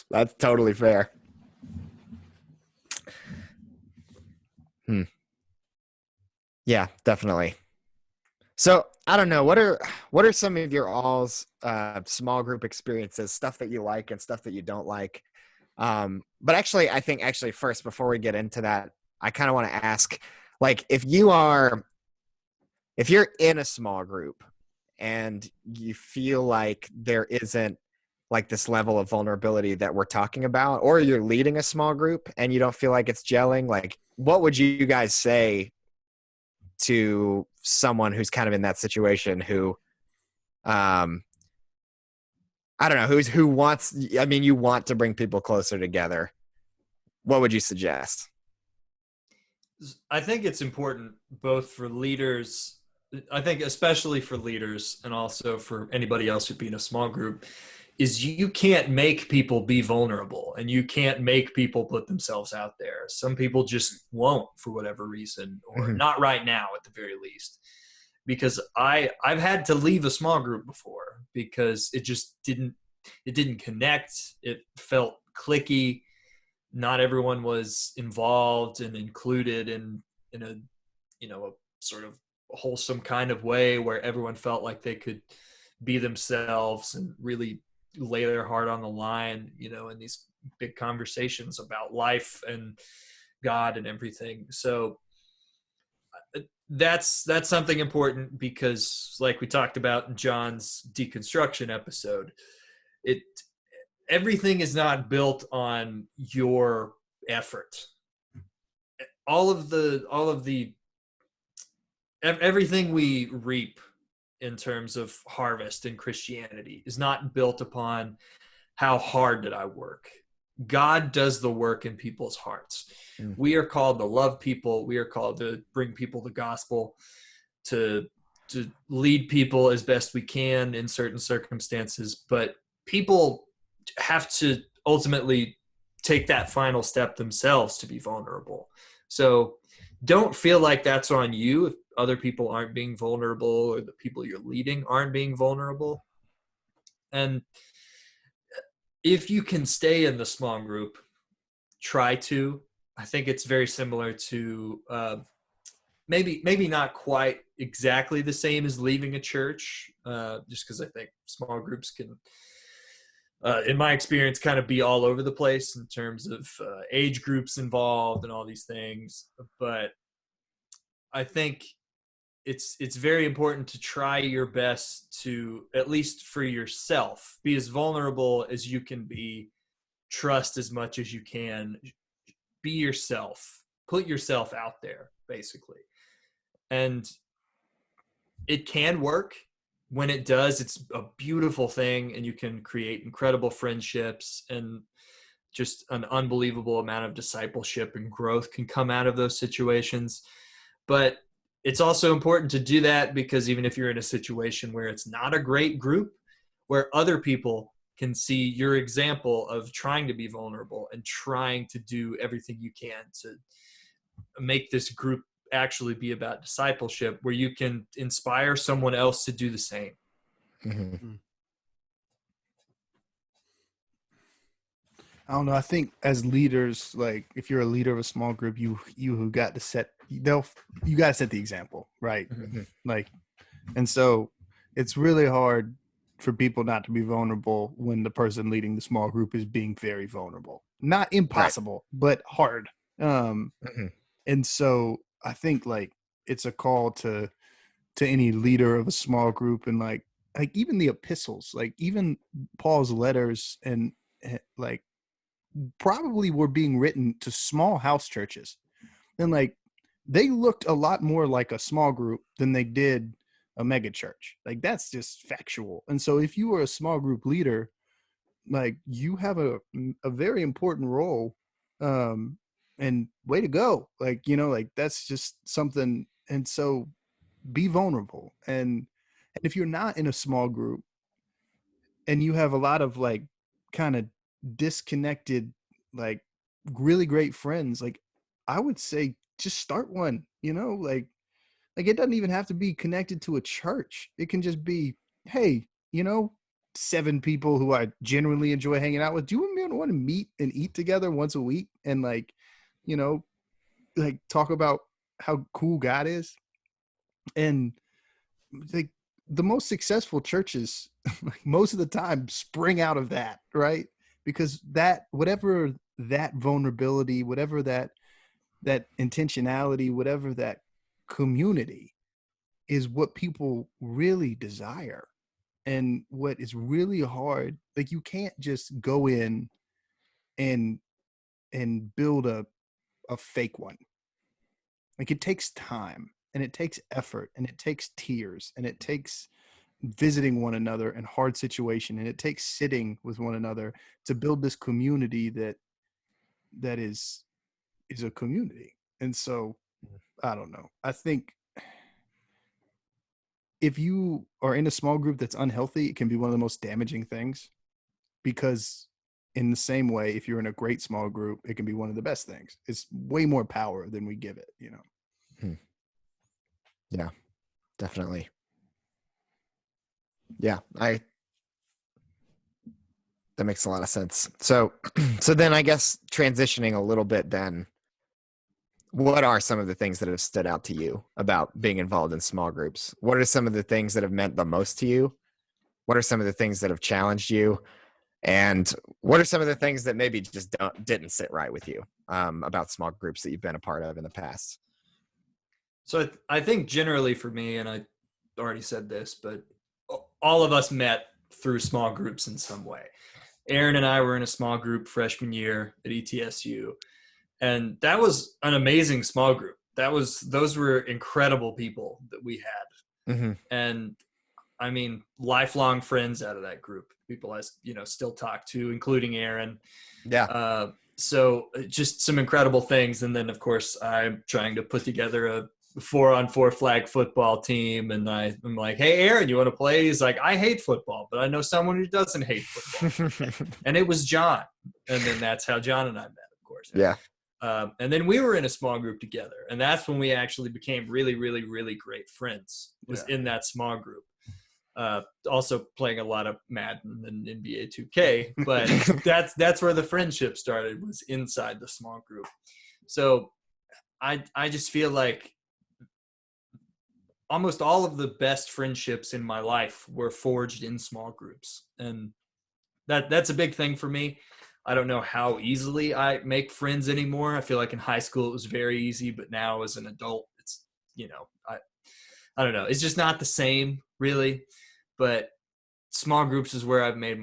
That's totally fair. Yeah, definitely. So I don't know, what are some of your all's small group experiences, stuff that you like and stuff that you don't like? But actually, I think first, before we get into that, I kind of want to ask, like, if you're in a small group and you feel like there isn't like this level of vulnerability that we're talking about, or you're leading a small group and you don't feel like it's gelling, like, what would you guys say to someone who's kind of in that situation, who, I don't know, who wants, I mean, you want to bring people closer together. What would you suggest? I think it's important both for leaders, I think especially for leaders, and also for anybody else who'd be in a small group, is you can't make people be vulnerable, and you can't make people put themselves out there. Some people just won't, for whatever reason, or not right now at the very least. Because I've had to leave a small group before because it just didn't connect. It felt cliquey. not everyone was involved and included in a, a sort of wholesome kind of way where everyone felt like they could be themselves and really lay their heart on the line, in these big conversations about life and God and everything. So that's something important, because like we talked about in John's deconstruction episode, everything is not built on your effort. Everything we reap in terms of harvest in Christianity is not built upon how hard did I work. God does the work in people's hearts. We are called to love people. We are called to bring people the gospel, to lead people as best we can in certain circumstances. But people have to ultimately take that final step themselves to be vulnerable. So don't feel like that's on you if other people aren't being vulnerable, or the people you're leading aren't being vulnerable. And if you can stay in the small group, try to. I think it's very similar to maybe not quite exactly the same as leaving a church, just because I think small groups can, in my experience, kind of be all over the place in terms of age groups involved and all these things. But I think it's very important to try your best to, at least for yourself, be as vulnerable as you can be, trust as much as you can, be yourself, put yourself out there, basically. And it can work. When it does, it's a beautiful thing, and you can create incredible friendships, and just an unbelievable amount of discipleship and growth can come out of those situations. But it's also important to do that, because even if you're in a situation where it's not a great group, where other people can see your example of trying to be vulnerable and trying to do everything you can to make this group actually be about discipleship, where you can inspire someone else to do the same. Mm-hmm. I don't know. I think as leaders, like if you're a leader of a small group, you who got to set you got to set the example, right? Mm-hmm. Like, and so it's really hard for people not to be vulnerable when the person leading the small group is being very vulnerable. Not impossible, but hard. Mm-hmm. And so I think like it's a call to any leader of a small group, and like even the epistles, like even Paul's letters, and like probably were being written to small house churches, and like they looked a lot more like a small group than they did a mega church. Like that's just factual. And so if you were a small group leader, like you have a very important role, and way to go. Like, like that's just something. And so be vulnerable. And if you're not in a small group and you have a lot of like kind of disconnected, like really great friends, like I would say just start one, like it doesn't even have to be connected to a church. It can just be, hey, 7 people who I genuinely enjoy hanging out with. Do you want to meet and eat together once a week and like, you know, like talk about how cool God is? And like the most successful churches, like most of the time, spring out of that, right? Because that whatever that vulnerability, whatever that intentionality, whatever that community is what people really desire. And what is really hard, like you can't just go in and build a fake one. Like it takes time, and it takes effort, and it takes tears, and it takes visiting one another in hard situation, and it takes sitting with one another to build this community that is a community. And so I don't know. I think if you are in a small group that's unhealthy, it can be one of the most damaging things, because in the same way, if you're in a great small group, it can be one of the best things. It's way more power than we give it. Yeah, definitely. Yeah, That makes a lot of sense. So, so then I guess transitioning a little bit then, what are some of the things that have stood out to you about being involved in small groups? What are some of the things that have meant the most to you? What are some of the things that have challenged you? And what are some of the things that maybe just didn't sit right with you about small groups that you've been a part of in the past? So I think generally for me, and I already said this, but all of us met through small groups in some way. Aaron and I were in a small group freshman year at ETSU, and that was an amazing small group. Those were incredible people that we had, Mm-hmm. and I mean, lifelong friends out of that group. People I still talk to, including Aaron. Yeah. So just some incredible things, and then of course I'm trying to put together a 4-on-4 flag football team, and I'm like, hey Aaron, you want to play? He's like, I hate football, but I know someone who doesn't hate football. And it was John, and then that's how John and I met, of course. Yeah. And then we were in a small group together, and that's when we actually became really, really, really great friends, was in that small group. Also playing a lot of Madden and NBA 2K, but that's where the friendship started, was inside the small group. So I just feel like almost all of the best friendships in my life were forged in small groups, and that's a big thing for me. I don't know how easily I make friends anymore. I feel like in high school it was very easy, but now as an adult, it's, I don't know. It's just not the same, really. But small groups is where I've made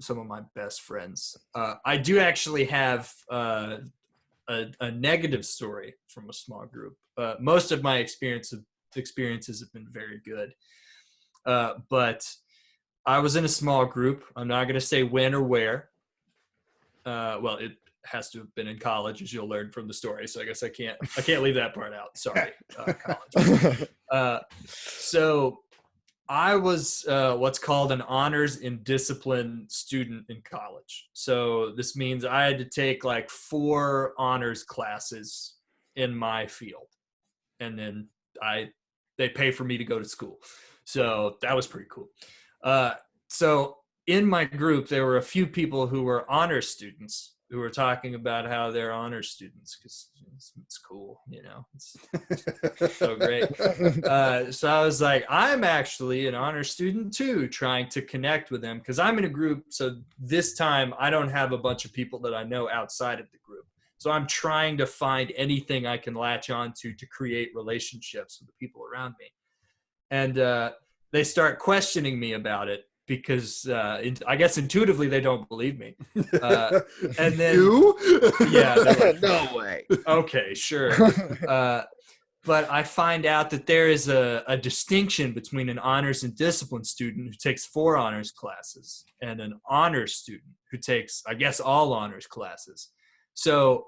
some of my best friends. I do actually have a negative story from a small group. Most of my experiences have been very good. But I was in a small group. I'm not going to say when or where. Well, it has to have been in college, as you'll learn from the story. So I guess I can't leave that part out. Sorry, college. So I was what's called an honors in discipline student in college. So this means I had to take like 4 honors classes in my field, and then they pay for me to go to school. So that was pretty cool. So in my group, there were a few people who were honors students who were talking about how they're honors students because it's cool, it's so great. So I was like, I'm actually an honors student too, trying to connect with them because I'm in a group. So this time I don't have a bunch of people that I know outside of the group. So I'm trying to find anything I can latch onto to create relationships with the people around me. And they start questioning me about it because I guess intuitively they don't believe me. And then You? Yeah, like, no way. Okay, sure. But I find out that there is a distinction between an honors and discipline student who takes 4 honors classes and an honors student who takes, I guess, all honors classes. So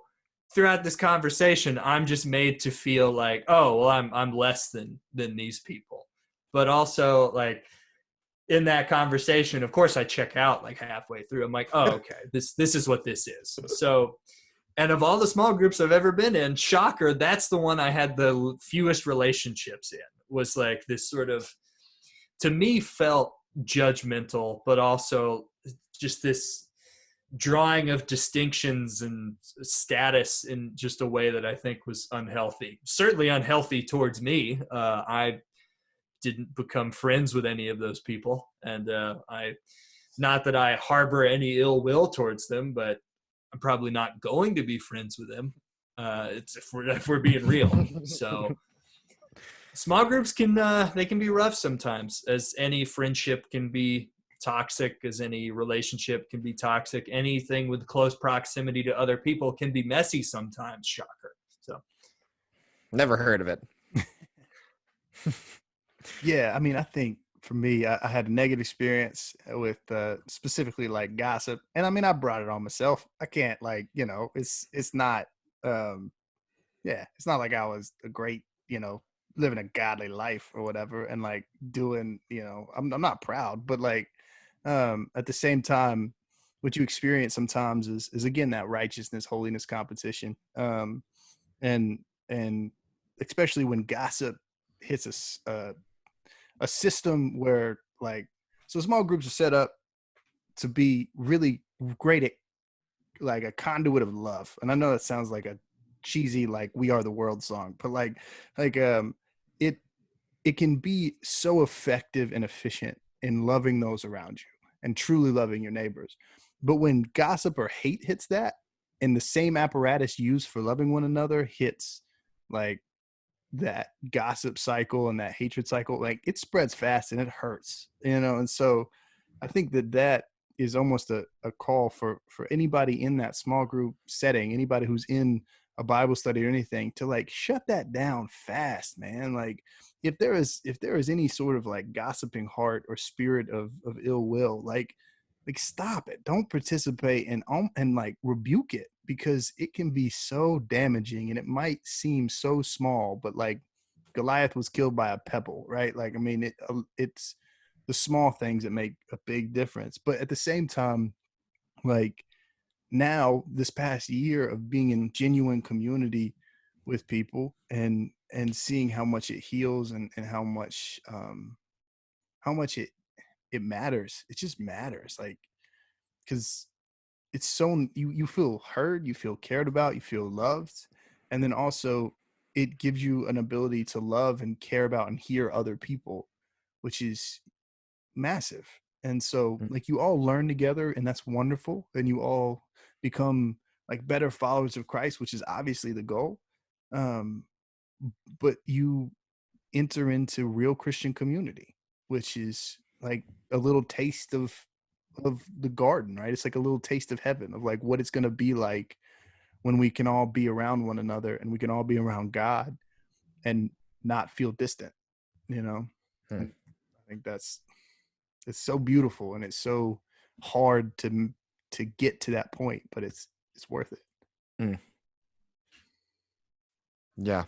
throughout this conversation, I'm just made to feel like, oh, well, I'm less than these people. But also, like, in that conversation, of course, I check out like halfway through. I'm like, oh, okay, this is what this is. So, and of all the small groups I've ever been in, shocker, that's the one I had the fewest relationships in. Was like this sort of, to me, felt judgmental, but also just this drawing of distinctions and status in just a way that I think was unhealthy. Certainly unhealthy towards me. I didn't become friends with any of those people, and not that I harbor any ill will towards them, but I'm probably not going to be friends with them. It's if we're being real. So small groups can be rough sometimes, as any friendship can be toxic, as any relationship can be toxic. Anything with close proximity to other people can be messy sometimes. Shocker. So never heard of it. Yeah, I mean, I think for me, I had a negative experience with specifically like gossip, and I mean, I brought it on myself. I can't it's not, it's not like I was a great, living a godly life or whatever, and like doing, I'm not proud, but like at the same time, what you experience sometimes is again that righteousness, holiness competition, and especially when gossip hits a system where so small groups are set up to be really great at like a conduit of love. And I know that sounds like a cheesy like We Are the World song, but it it can be so effective and efficient in loving those around you and truly loving your neighbors. But when gossip or hate hits that, and the same apparatus used for loving one another hits like that gossip cycle and that hatred cycle, like it spreads fast and it hurts, and so I think that is almost a call for anybody in that small group setting, anybody who's in a Bible study or anything, to like shut that down fast, man. Like if there is any sort of like gossiping heart or spirit of ill will, like stop it. Don't participate and like rebuke it, because it can be so damaging, and it might seem so small, but like Goliath was killed by a pebble, right? Like, I mean, it's the small things that make a big difference. But at the same time, like now this past year of being in genuine community with people and seeing how much it heals and how much it matters. It just matters. Like, because it's so you feel heard, you feel cared about, you feel loved, and then also it gives you an ability to love and care about and hear other people, which is massive. And so like you all learn together, and that's wonderful, and you all become like better followers of Christ, which is obviously the goal. um but you enter into real Christian community, which is like a little taste of the garden, right? It's like a little taste of heaven, of like what it's going to be like when we can all be around one another and we can all be around God and not feel distant, you know? And I think it's so beautiful, and it's so hard to get to that point, but it's worth it. Yeah.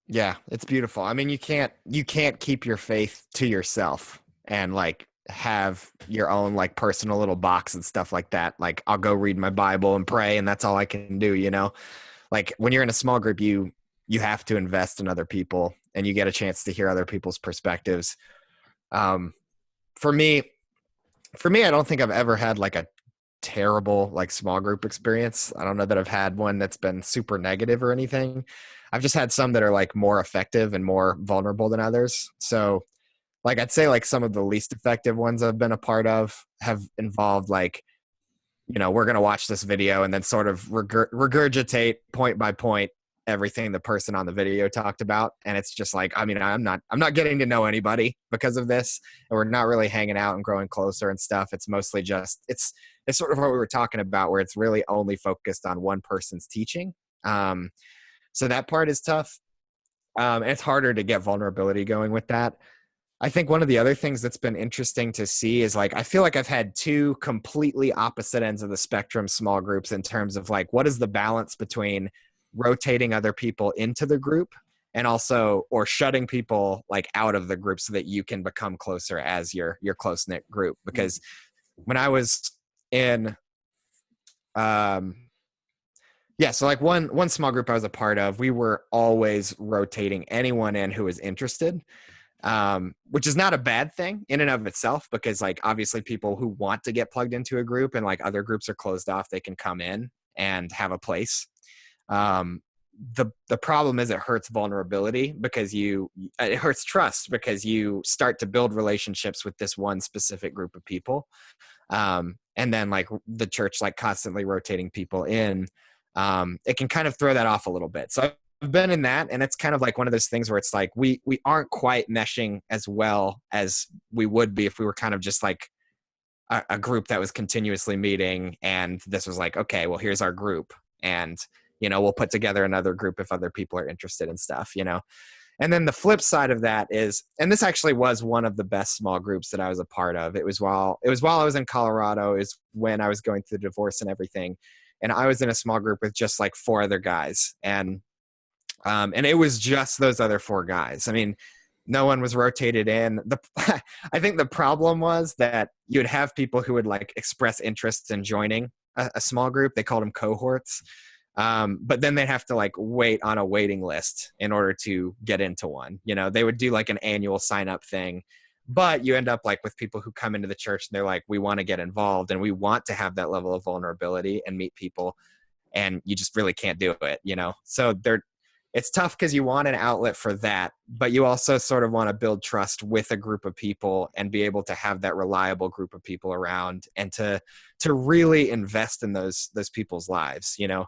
Yeah, it's beautiful. I mean, you can't keep your faith to yourself and like have your own like personal little box and stuff like that. Like I'll go read my Bible and pray and that's all I can do, you know? Like when you're in a small group, you have to invest in other people and you get a chance to hear other people's perspectives. For me, I don't think I've ever had like a terrible like small group experience. I don't know that I've had one that's been super negative or anything. I've just had some that are like more effective and more vulnerable than others. So like I'd say like some of the least effective ones I've been a part of have involved like, you know, we're going to watch this video and then sort of regurgitate point by point everything the person on the video talked about. And it's just like, I mean, I'm not getting to know anybody because of this. And we're not really hanging out and growing closer and stuff. It's mostly just, it's sort of what we were talking about, where it's really only focused on one person's teaching. So that part is tough. And it's harder to get vulnerability going with that. I think one of the other things that's been interesting to see is like, I feel like I've had two completely opposite ends of the spectrum small groups in terms of like, what is the balance between rotating other people into the group and also, or shutting people like out of the group so that you can become closer as your close-knit group. Because when I was in, so like one small group I was a part of, we were always rotating anyone in who was interested. Which is not a bad thing in and of itself, because like obviously people who want to get plugged into a group and like other groups are closed off, they can come in and have a place. The problem is it hurts vulnerability because it hurts trust, because you start to build relationships with this one specific group of people. And then like the church, like constantly rotating people in, it can kind of throw that off a little bit. So I've been in that, and it's kind of like one of those things where it's like we aren't quite meshing as well as we would be if we were kind of just like a group that was continuously meeting, and this was like, okay, well, here's our group, and you know, we'll put together another group if other people are interested in stuff, you know. And then the flip side of that is, and this actually was one of the best small groups that I was a part of. It was while I was in Colorado, is when I was going through the divorce and everything, and I was in a small group with just like 4 other guys, and it was just those other 4 guys. I mean, no one was rotated in. I think the problem was that you would have people who would like express interest in joining a small group. They called them cohorts. But then they'd have to like wait on a waiting list in order to get into one. You know, they would do like an annual sign up thing. But you end up like with people who come into the church and they're like, we want to get involved and we want to have that level of vulnerability and meet people, and you just really can't do it, you know? So it's tough because you want an outlet for that, but you also sort of want to build trust with a group of people and be able to have that reliable group of people around and to really invest in those people's lives, you know?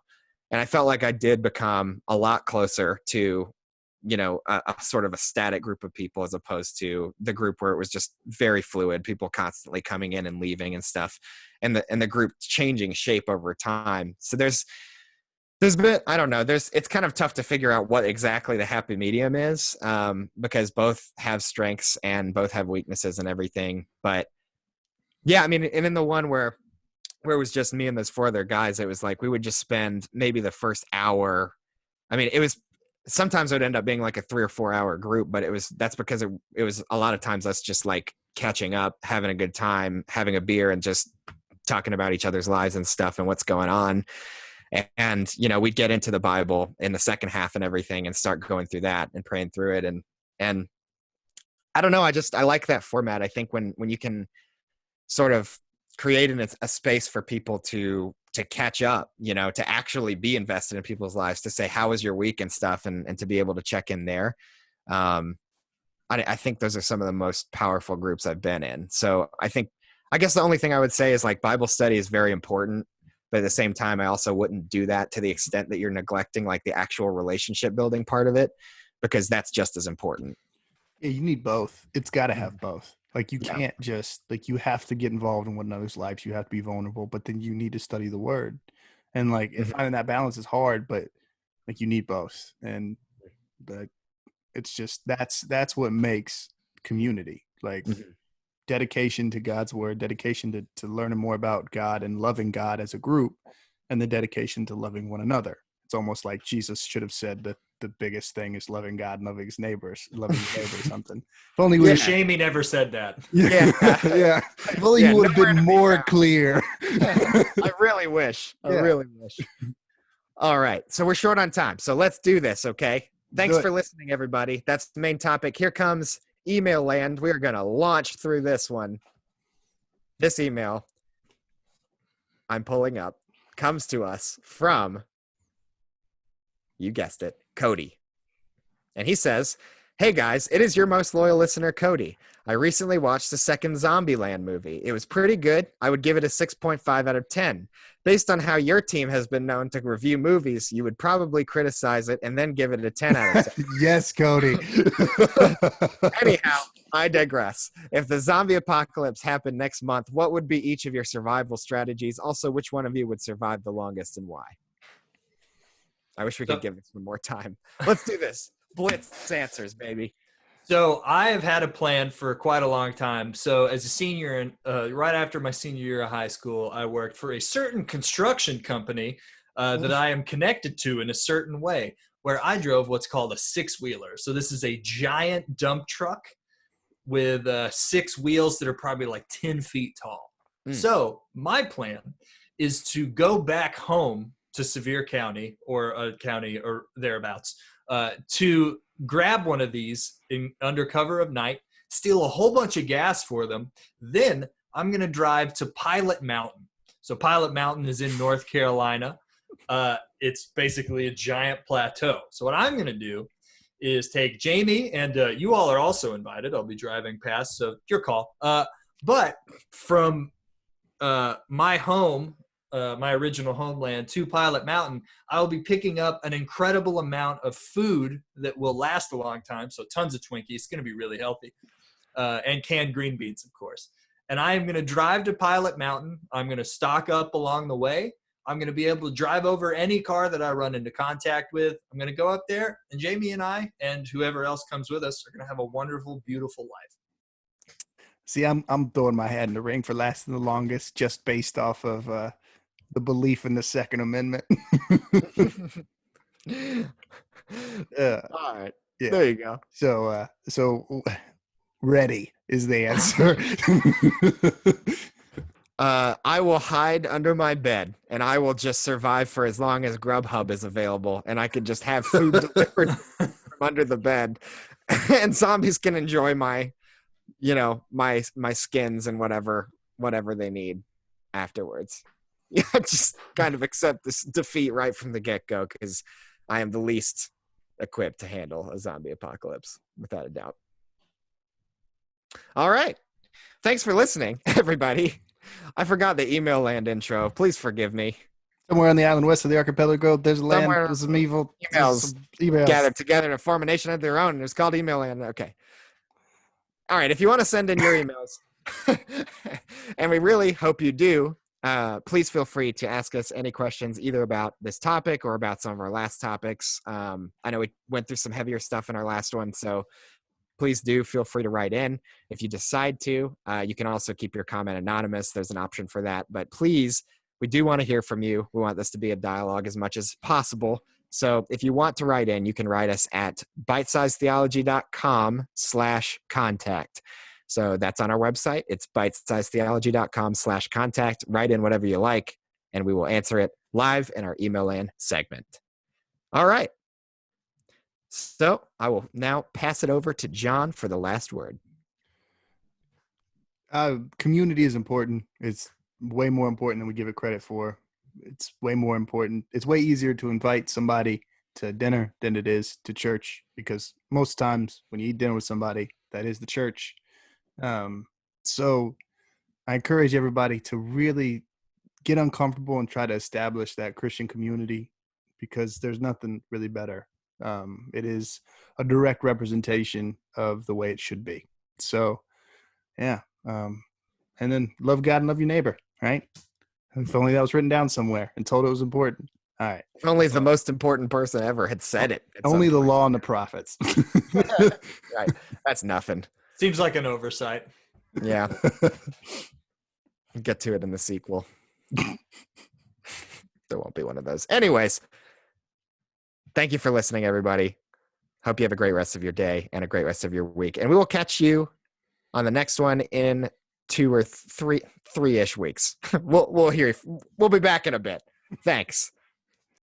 And I felt like I did become a lot closer to, you know, a sort of a static group of people as opposed to the group where it was just very fluid, people constantly coming in and leaving and stuff, and the group changing shape over time. So there's been, I don't know, it's kind of tough to figure out what exactly the happy medium is, because both have strengths and both have weaknesses and everything. But yeah, I mean, and in the one where it was just me and those 4 other guys, it was like we would just spend maybe the first hour. I mean, it was sometimes it would end up being like a 3 or 4 hour group, but that's because it was a lot of times us just like catching up, having a good time, having a beer, and just talking about each other's lives and stuff and what's going on. And, you know, we'd get into the Bible in the second half and everything and start going through that and praying through it. And I don't know, I like that format. I think when you can sort of create a space for people to catch up, you know, to actually be invested in people's lives, to say, how was your week and stuff, and to be able to check in there. I think those are some of the most powerful groups I've been in. So I guess the only thing I would say is like Bible study is very important, but at the same time, I also wouldn't do that to the extent that you're neglecting like the actual relationship building part of it, because that's just as important. Yeah, you need both. It's got to have both. Like you can't just like, you have to get involved in one another's lives. You have to be vulnerable, but then you need to study the word. And like finding that balance is hard, but like you need both. And but it's just that's what makes community. Like dedication to God's word, dedication to learning more about God and loving God as a group, and the dedication to loving one another. It's almost like Jesus should have said that the biggest thing is loving God and loving his neighbors, loving your neighbor or something. If only we shame he never said that. Yeah. Yeah. If only you would have been more clear. I really wish. I really wish. All right. So we're short on time. So let's do this, okay? Thanks for listening, everybody. That's the main topic. Here comes email land. We're going to launch through this one. This email I'm pulling up comes to us from, you guessed it, Cody. And he says, "Hey guys, it is your most loyal listener, Cody. I recently watched the second Zombieland movie. It was pretty good. I would give it a 6.5 out of 10. Based on how your team has been known to review movies, you would probably criticize it and then give it a 10 out of 10. Yes, Cody. Anyhow, I digress. If the zombie apocalypse happened next month, what would be each of your survival strategies? Also, which one of you would survive the longest and why?" I wish we could give this one more time. Let's do this. Blitz answers, baby. So I have had a plan for quite a long time. So as a senior, right after my senior year of high school, I worked for a certain construction company that I am connected to in a certain way, where I drove what's called a 6-wheeler. So this is a giant dump truck with 6 wheels that are probably like 10 feet tall. So my plan is to go back home to Sevier County or a county or thereabouts, to grab one of these under cover of night, steal a whole bunch of gas for them. Then I'm going to drive to Pilot Mountain. So Pilot Mountain is in North Carolina. It's basically a giant plateau. So what I'm going to do is take Jamie, and you all are also invited. I'll be driving past, so your call. But from my home, my original homeland, to Pilot Mountain, I will be picking up an incredible amount of food that will last a long time. So tons of Twinkies. It's going to be really healthy. And canned green beans, of course. And I am going to drive to Pilot Mountain. I'm going to stock up along the way. I'm going to be able to drive over any car that I run into contact with. I'm going to go up there, and Jamie and I and whoever else comes with us are going to have a wonderful, beautiful life. See, I'm throwing my hat in the ring for lasting the longest, just based off of the belief in the Second Amendment. All right. Yeah. There you go. So ready is the answer. I will hide under my bed, and I will just survive for as long as Grubhub is available, and I can just have food delivered from under the bed, and zombies can enjoy my my skins and whatever they need afterwards. Yeah, just kind of accept this defeat right from the get-go, because I am the least equipped to handle a zombie apocalypse, without a doubt. All right. Thanks for listening, everybody. I forgot the email land intro. Please forgive me. Somewhere on the island west of the archipelago, there's a land Somewhere with some evil emails gathered together to form a nation of their own, and it's called email land. Okay. All right. If you want to send in your emails, and we really hope you do, please feel free to ask us any questions either about this topic or about some of our last topics. I know we went through some heavier stuff in our last one, so please do feel free to write in. If you decide to, you can also keep your comment anonymous. There's an option for that. But please, we do want to hear from you. We want this to be a dialogue as much as possible. So if you want to write in, you can write us at bitesizetheology.com/contact. So that's on our website. It's bitesizetheology.com/contact. Write in whatever you like, and we will answer it live in our email land segment. All right. So I will now pass it over to John for the last word. Community is important. It's way more important than we give it credit for. It's way more important. It's way easier to invite somebody to dinner than it is to church, because most times when you eat dinner with somebody, that is the church. So I encourage everybody to really get uncomfortable and try to establish that Christian community, because there's nothing really better. It is a direct representation of the way it should be. So, yeah. And then love God and love your neighbor, right? If only that was written down somewhere and told it was important. All right. If only the most important person ever had said it. Only the law and the prophets. Right. That's nothing. Seems like an oversight. Yeah. We'll get to it in the sequel. There won't be one of those. Anyways, thank you for listening, everybody. Hope you have a great rest of your day and a great rest of your week. And we will catch you on the next one in 2 or 3-ish weeks. We'll be back in a bit. Thanks.